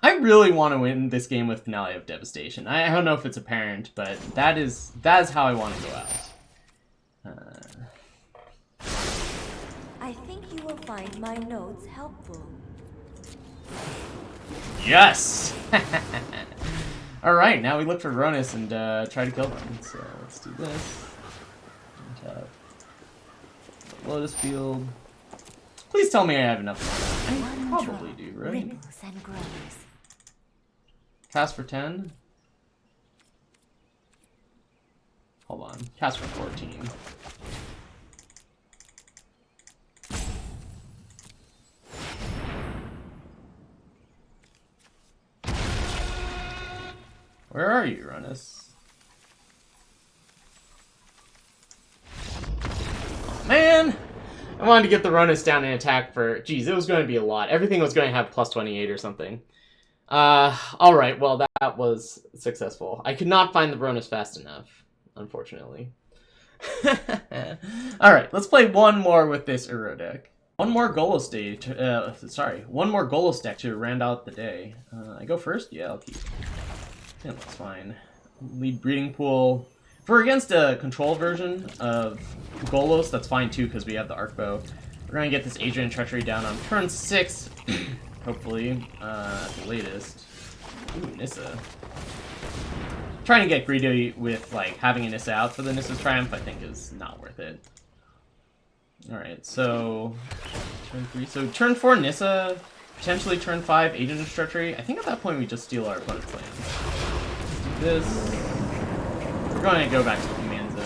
I really want to win this game with Finale of Devastation. I don't know if it's apparent, but that is how I want to go out. I think you will find my notes helpful. Yes! Alright, now we look for Ronus and try to kill them. So let's do this. Untap. Lotus Field. Please tell me I have enough. I probably do, right? Ripples and grows. Cast for 10. Hold on. Cast for 14. Where are you, Ronus? Oh, man! I wanted to get the Ronus down and attack for... Geez, it was going to be a lot. Everything was going to have plus 28 or something. Alright, well, that was successful. I could not find the Ronus fast enough, unfortunately. Alright, let's play one more with this Uro deck. One more Golos deck to round out the day. I go first? Yeah, I'll keep. Yeah, that's fine. Lead Breeding Pool. If we're against a control version of Golos, that's fine too, because we have the Arc Bow. We're going to get this Adrian Treachery down on turn 6, hopefully, at the latest. Ooh, Nissa. Trying to get greedy with, like, having a Nissa out for the Nissa's Triumph, I think is not worth it. Alright, so... turn 3. So turn 4, Nissa. Potentially turn 5, Agent of Treachery. I think at that point we just steal our opponent's land. Let's do this. We're going to go back to the command zone.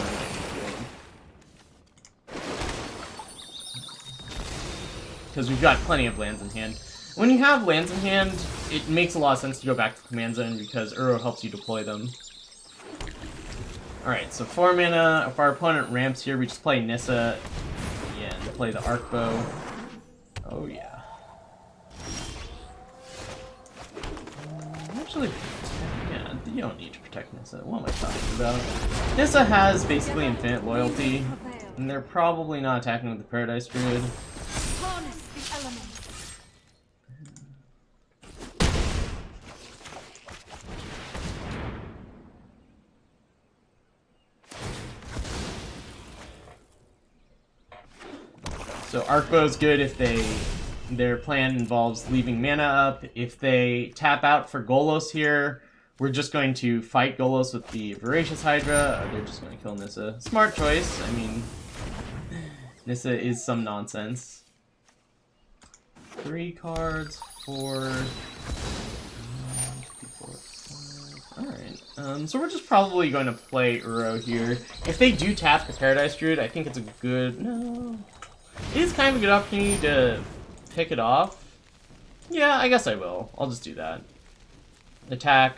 Because we've got plenty of lands in hand. When you have lands in hand, it makes a lot of sense to go back to the command zone because Uro helps you deploy them. Alright, so 4 mana. If our opponent ramps here, we just play Nissa. Yeah, and play the Arc Bow. Oh yeah. Actually, yeah, you don't need to protect Nissa. What am I talking about? Nissa has basically infinite loyalty, and they're probably not attacking with the Paradise Druid. Harness the elements. So Arc Bow's good if their plan involves leaving mana up. If they tap out for Golos here, we're just going to fight Golos with the Voracious Hydra, or they're just going to kill Nissa. Smart choice. I mean, Nissa is some nonsense. 3 cards, 4... 4, 5. Alright. So we're just probably going to play Uro here. If they do tap the Paradise Druid, I think it's a good... No. It is kind of a good opportunity to pick it off. Yeah, I guess I will. I'll just do that. Attack,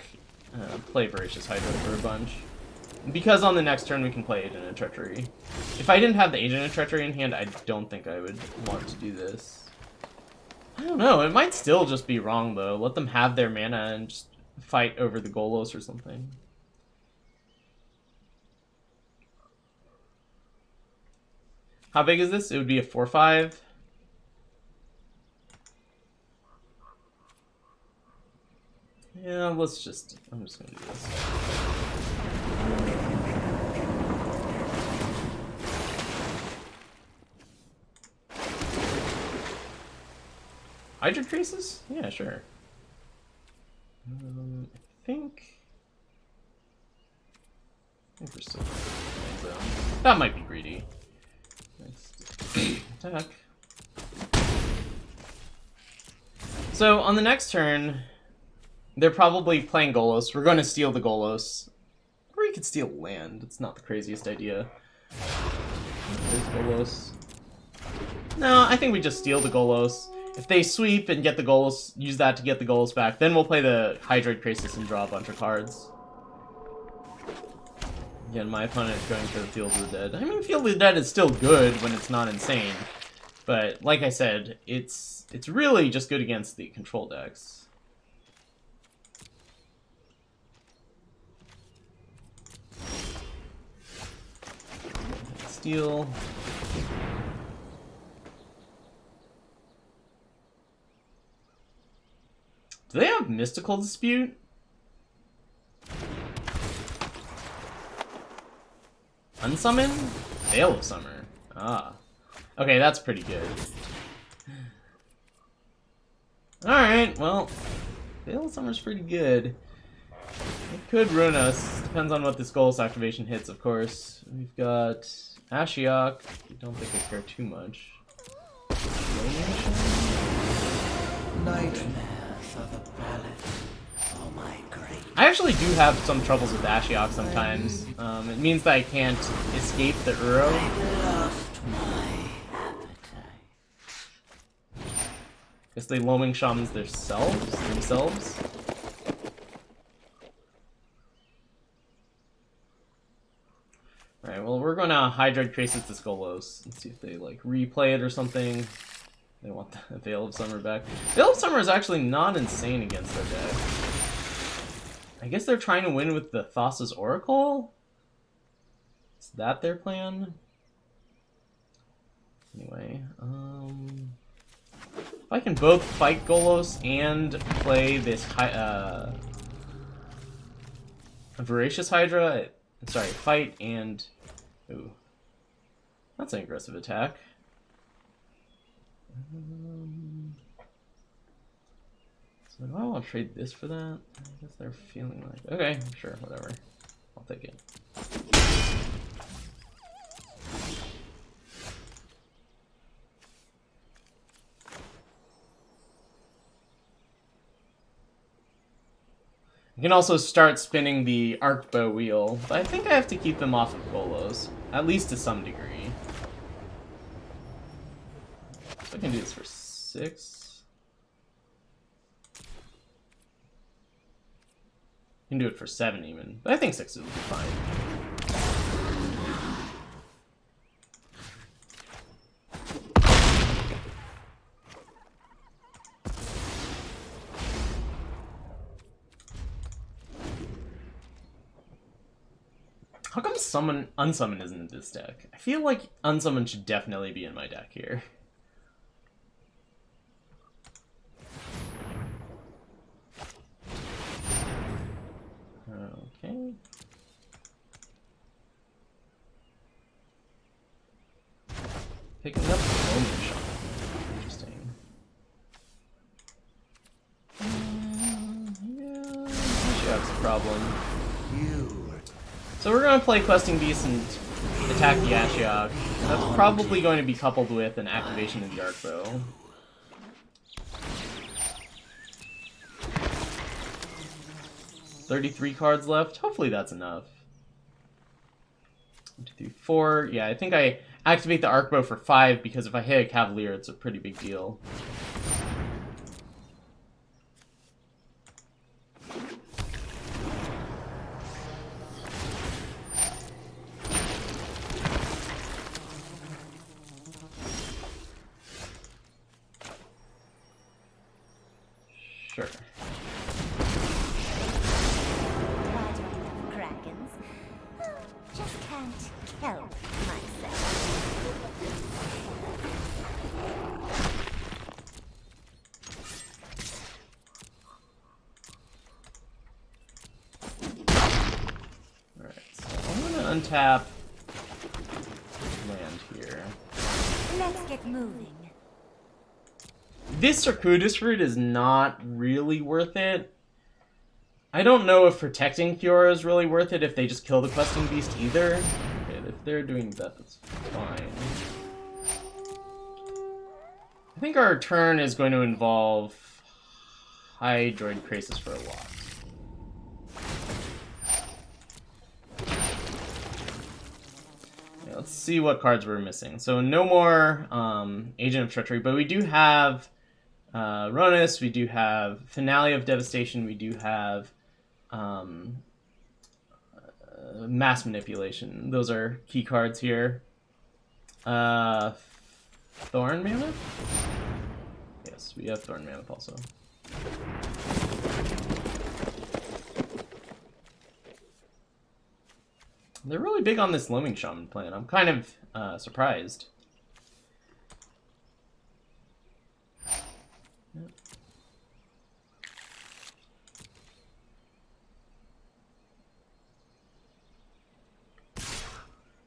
play Voracious Hydra for a bunch. Because on the next turn we can play Agent of Treachery. If I didn't have the Agent of Treachery in hand, I don't think I would want to do this. I don't know, it might still just be wrong though. Let them have their mana and just fight over the Golos or something. How big is this? It would be a 4/5. Yeah, I'm just gonna do this. Hydra Traces? Yeah, sure. I think we're still in the zone. That might be greedy. Next attack. So on the next turn, they're probably playing Golos. We're going to steal the Golos. Or you could steal land. It's not the craziest idea. There's Golos. No, I think we just steal the Golos. If they sweep and get the Golos, use that to get the Golos back, then we'll play the Hydroid Krasis and draw a bunch of cards. Again, my opponent is going for the Field of the Dead. I mean, Field of the Dead is still good when it's not insane. But, like I said, it's really just good against the control decks. Steal. Do they have Mystical Dispute? Unsummon? Veil of Summer. Ah. Okay, that's pretty good. Alright, well, Veil of Summer's pretty good. It could ruin us. Depends on what this Golos activation hits, of course. We've got Ashiok. I don't think I care too much. Nightmares of the palace. Oh my great. I actually do have some troubles with Ashiok sometimes. It means that I can't escape the Uro. Lost my appetite. Guess they Loaming Shamans themselves. Alright, well, we're going to Hydroid Krasis this Golos and see if they, like, replay it or something. They want the Veil of Summer back. Veil of Summer is actually not insane against their deck. I guess they're trying to win with the Thassa's Oracle? Is that their plan? Anyway, if I can both fight Golos and play this Voracious Hydra, sorry, fight and... Ooh. That's an aggressive attack. So do I want to trade this for that? I guess they're feeling like... Okay, sure, whatever. I'll take it. I can also start spinning the Arc Bow wheel, but I think I have to keep them off of Golos, at least to some degree. So I can do this for 6. I can do it for 7 even, but I think 6 will be fine. How come Unsummon isn't in this deck? I feel like Unsummon should definitely be in my deck here. Okay. Picking up the Loaming Shaman. Interesting. Yeah, that's a problem. So we're going to play Questing Beast and attack the Ashiok. That's probably going to be coupled with an activation of the Arc Bow. 33 cards left. Hopefully that's enough. 1, 2, 3, 4. Yeah, I think I activate the arc bow for 5 because if I hit a cavalier, it's a pretty big deal. Sure. Why do I love Krakens? Just can't help myself. Alright, so I'm gonna untap land here. Let's get moving. This Circuitous Fruit is not really worth it. I don't know if protecting Kiora is really worth it if they just kill the questing beast either. Okay, if they're doing that, that's fine. I think our turn is going to involve Hydroid Krasis for a lot. Okay, let's see what cards we're missing. So no more Agent of Treachery, but we do have Ronus, we do have Finale of Devastation, we do have Mass Manipulation. Those are key cards here. Thorn Mammoth? Yes, we have Thorn Mammoth also. They're really big on this Loaming Shaman plan. I'm kind of surprised.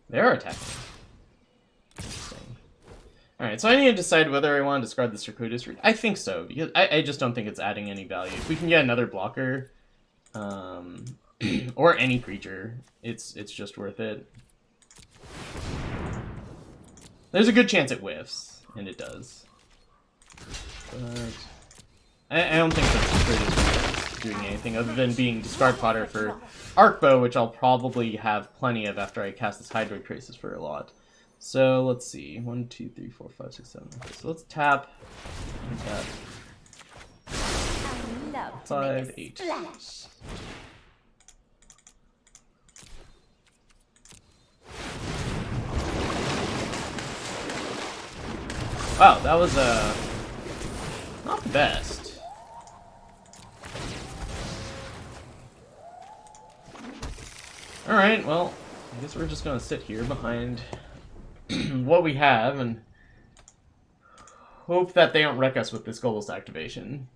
They're attacking. Alright, so I need to decide whether I want to discard the Circuitous Fruit. I think so, because I just don't think it's adding any value. If we can get another blocker, or any creature, it's just worth it. There's a good chance it whiffs, and it does. But I don't think that Circuitous Fruit is doing anything other than being discard fodder for Arc Bow, which I'll probably have plenty of after I cast this Hydroid Krasis for a lot. So let's see. 1, 2, 3, 4, 5, 6, 7. Okay, so let's tap. Tap. I love to 5, make a 8. splash. Wow, that was not the best. Alright, well, I guess we're just gonna sit here behind what we have and hope that they don't wreck us with this Golos activation.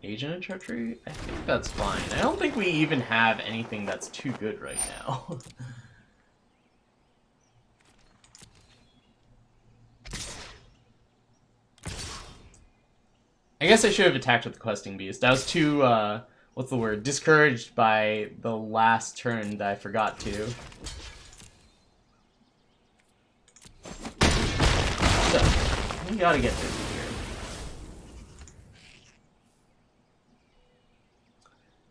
Agent of Treachery? I think that's fine. I don't think we even have anything that's too good right now. I guess I should have attacked with the Questing Beast. I was too, what's the word? Discouraged by the last turn that I forgot to. So, we gotta get through here.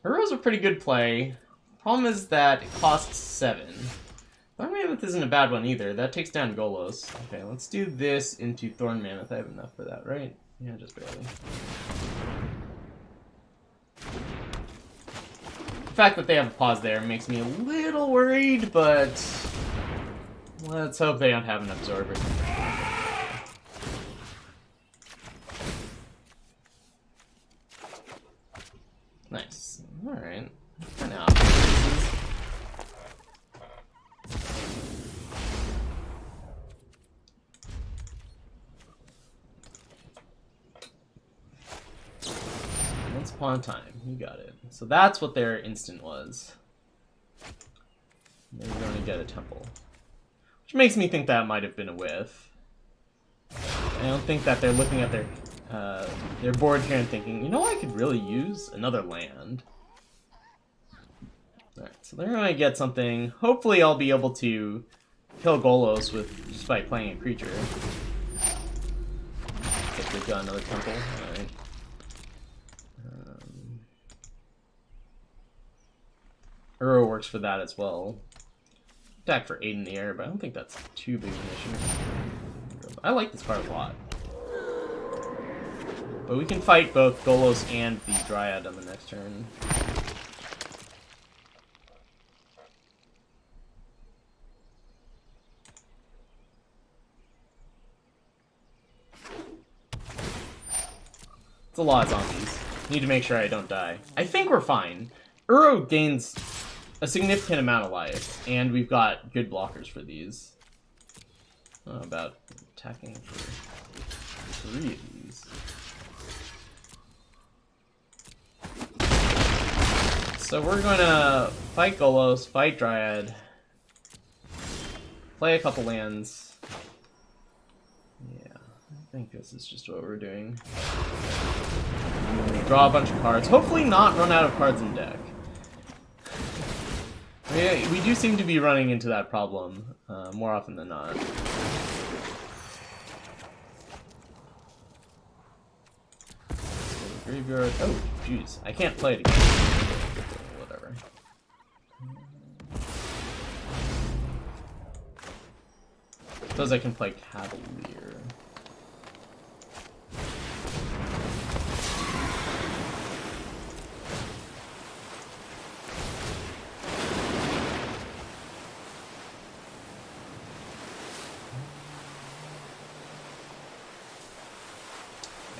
Hero's a pretty good play. Problem is that it costs 7. Thorn Mammoth isn't a bad one either. That takes down Golos. Okay, let's do this into Thorn Mammoth. I have enough for that, right? Yeah, just barely. The fact that they have a pause there makes me a little worried, but let's hope they don't have an absorber. Nice. Alright. For now. Once upon a time, you got it. So that's what their instant was. They're going to get a temple. Which makes me think that might have been a whiff. I don't think that they're looking at their board here and thinking, you know, I could really use another land. Alright, so they're going to get something. Hopefully I'll be able to kill Golos with just by playing a creature. If they've got another temple. Alright. works for that as well. Attack for 8 in the air, but I don't think that's too big of an issue. I like this card a lot. But we can fight both Golos and the Dryad on the next turn. It's a lot of zombies. Need to make sure I don't die. I think we're fine. Uro gains a significant amount of life, and we've got good blockers for these. About attacking for 3 of these. So we're gonna fight Golos, fight Dryad, play a couple lands. Yeah, I think this is just what we're doing. Draw a bunch of cards. Hopefully not run out of cards in deck. Yeah, we do seem to be running into that problem more often than not. Graveyard. Oh, jeez. I can't play it again. Whatever. Suppose I can play Cavalier.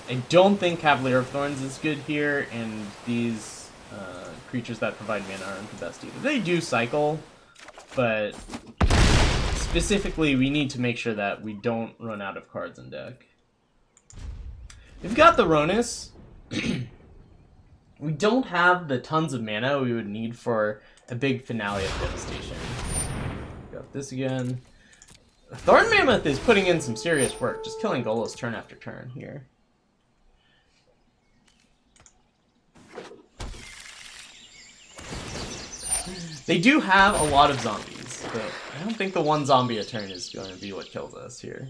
I don't think Cavalier of Thorns is good here, and these creatures that provide mana aren't the best either. They do cycle, but specifically we need to make sure that we don't run out of cards in deck. We've got the Ronus. We don't have the tons of mana we would need for a big finale of Devastation. Got this again. Thorn Mammoth is putting in some serious work, just killing Golos turn after turn here. They do have a lot of zombies, but I don't think the one zombie a turn is going to be what kills us here.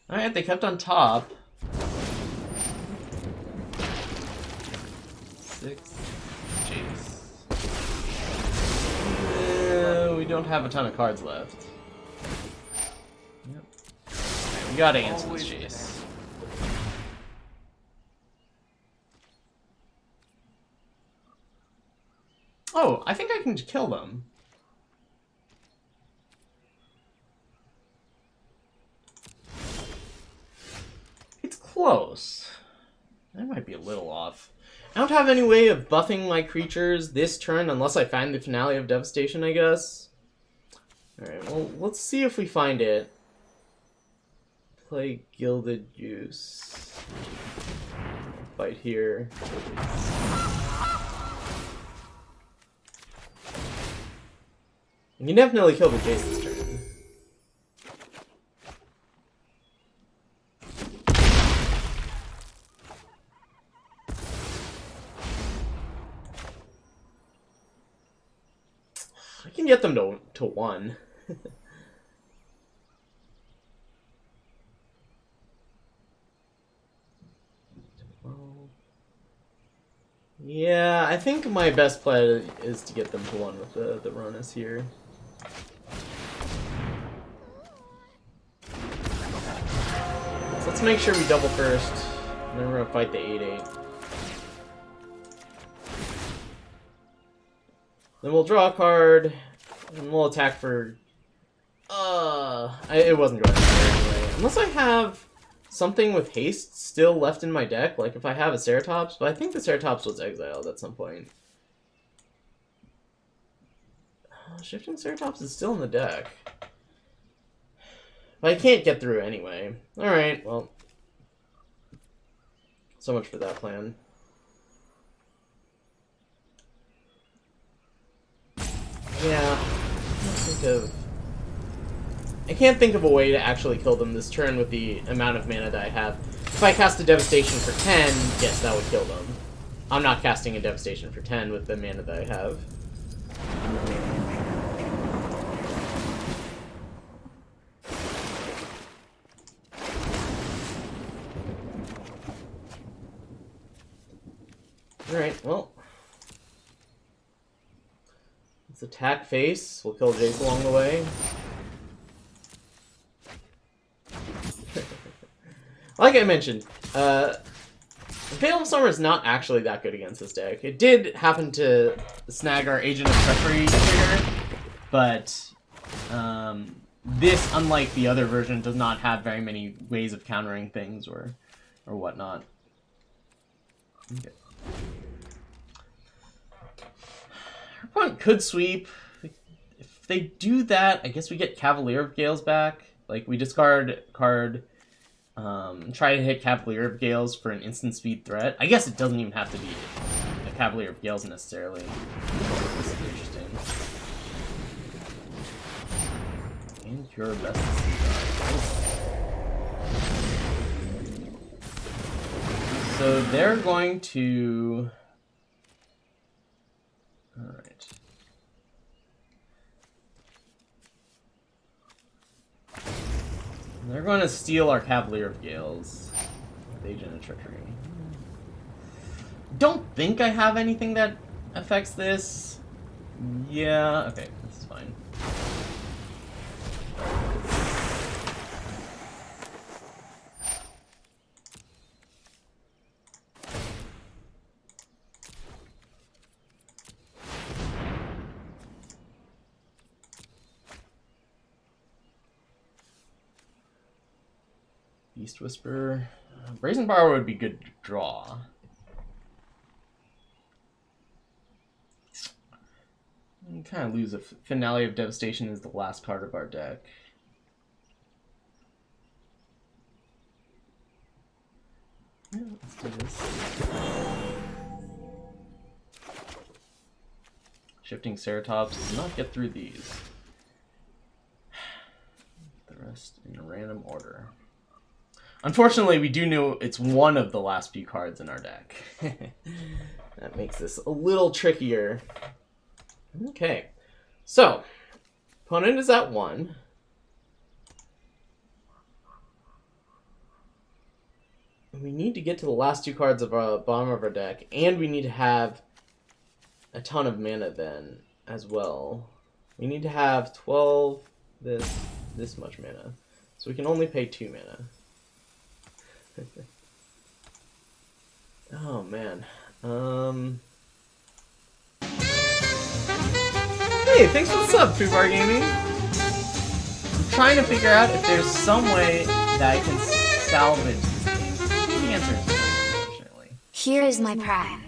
Alright, they kept on top. 6. Jeez. We don't have a ton of cards left. Yep. Right, we gotta answer this chase. Oh, I think I can kill them. It's close. That might be a little off. I don't have any way of buffing my creatures this turn unless I find the finale of Devastation, I guess. Alright, well, let's see if we find it. Play Gilded Juice. Fight here. You can definitely kill the Jace this turn. I can get them to 1. Yeah, I think my best play is to get them to 1 with the Ronus here. So let's make sure we double first, and then we're gonna fight the 8/8. Then we'll draw a card, and we'll attack for... it wasn't going anywhere anyway. Unless I have something with haste still left in my deck, like if I have a Ceratops, but I think the Ceratops was exiled at some point. Shifting Ceratops is still in the deck. But I can't get through anyway. Alright, well. So much for that plan. Yeah. I can't think of a way to actually kill them this turn with the amount of mana that I have. If I cast a Devastation for 10, yes, that would kill them. I'm not casting a Devastation for 10 with the mana that I have. Alright, well. Let's attack face. We'll kill Jace along the way. Like I mentioned, Fatal Summer is not actually that good against this deck. It did happen to snag our Agent of Treachery trigger, but this, unlike the other version, does not have very many ways of countering things or whatnot. Okay. Our opponent could sweep. If they do that, I guess we get Cavalier of Gales back. Like, we discard card, try to hit Cavalier of Gales for an instant speed threat. I guess it doesn't even have to be a Cavalier of Gales necessarily. This is interesting. And your best. So they're going to... Alright. They're going to steal our Cavalier of Gales with Agent of Treachery. Don't think I have anything that affects this. Yeah, okay, this is fine. Beast Whisper. Brazen Bar would be good to draw. We kind of lose a Finale of Devastation is the last card of our deck. Yeah, let's do this. Shifting Ceratops does not get through these. The rest in a random order. Unfortunately, we do know it's one of the last few cards in our deck. That makes this a little trickier. Okay, so opponent is at 1. We need to get to the last 2 cards of our bottom of our deck, and we need to have a ton of mana then as well. We need to have 12 this much mana, so we can only pay 2 mana. Oh man. Hey, thanks for the sub, Fubar Gaming. I'm trying to figure out if there's some way that I can salvage this game. The answer is no, unfortunately. Here is my prime.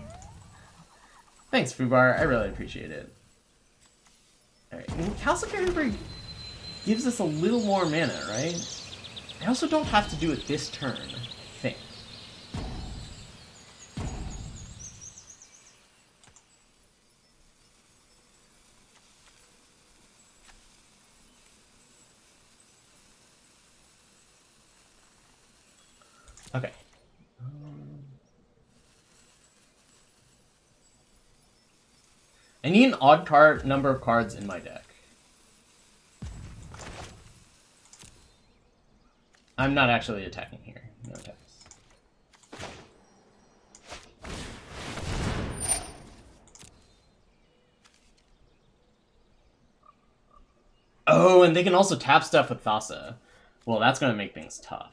Thanks, Fubar. I really appreciate it. Alright, and Calcifer gives us a little more mana, right? I also don't have to do it this turn, I think. Okay. I need an odd number of cards in my deck. I'm not actually attacking here. No attacks. Oh, and they can also tap stuff with Thassa. Well, that's going to make things tough.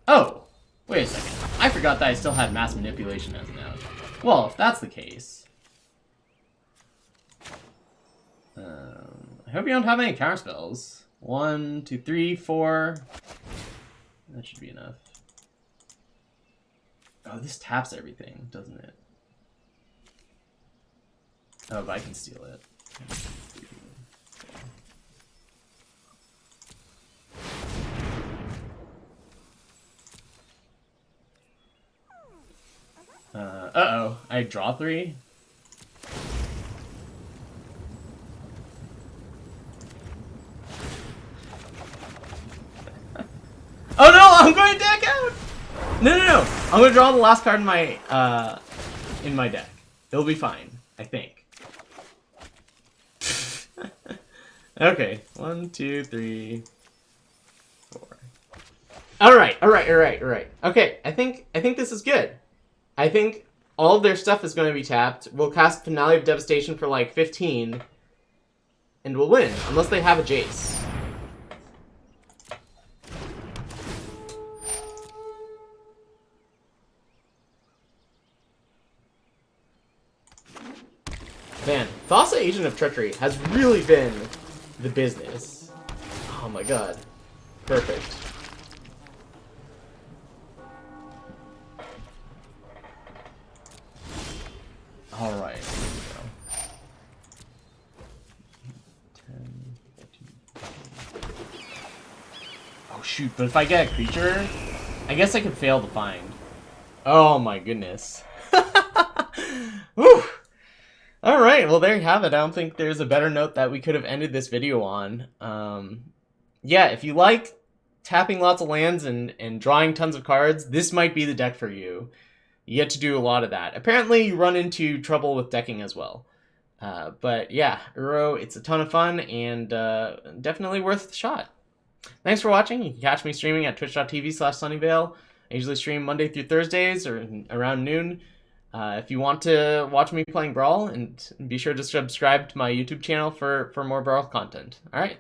Oh! Wait a second. I forgot that I still had Mass Manipulation as an out. Well, if that's the case... I hope you don't have any counter spells. 1, 2, 3, 4. That should be enough. Oh, this taps everything, doesn't it? Oh, but I can steal it. Uh-oh. I draw 3? Oh no! I'm going to deck out! No. I'm going to draw the last card in my deck. It'll be fine, I think. Okay. 1, 2, 3, 4. All right. Okay, I think this is good. I think all of their stuff is going to be tapped. We'll cast Finale of Devastation for like 15, and we'll win, unless they have a Jace. Man, Thassa, Agent of Treachery has really been the business. Oh my god. Perfect. Alright, here we go. 10, 14. Oh shoot, but if I get a creature, I guess I could fail to find. Oh my goodness. Whew. Alright, well there you have it. I don't think there's a better note that we could have ended this video on. Yeah, if you like tapping lots of lands and drawing tons of cards, this might be the deck for you. You get to do a lot of that. Apparently, you run into trouble with decking as well. But yeah, Uro, it's a ton of fun and definitely worth the shot. Thanks for watching. You can catch me streaming at twitch.tv/sunnyvale. I usually stream Monday through Thursdays or around noon. If you want to watch me playing Brawl, and be sure to subscribe to my YouTube channel for more Brawl content. All right.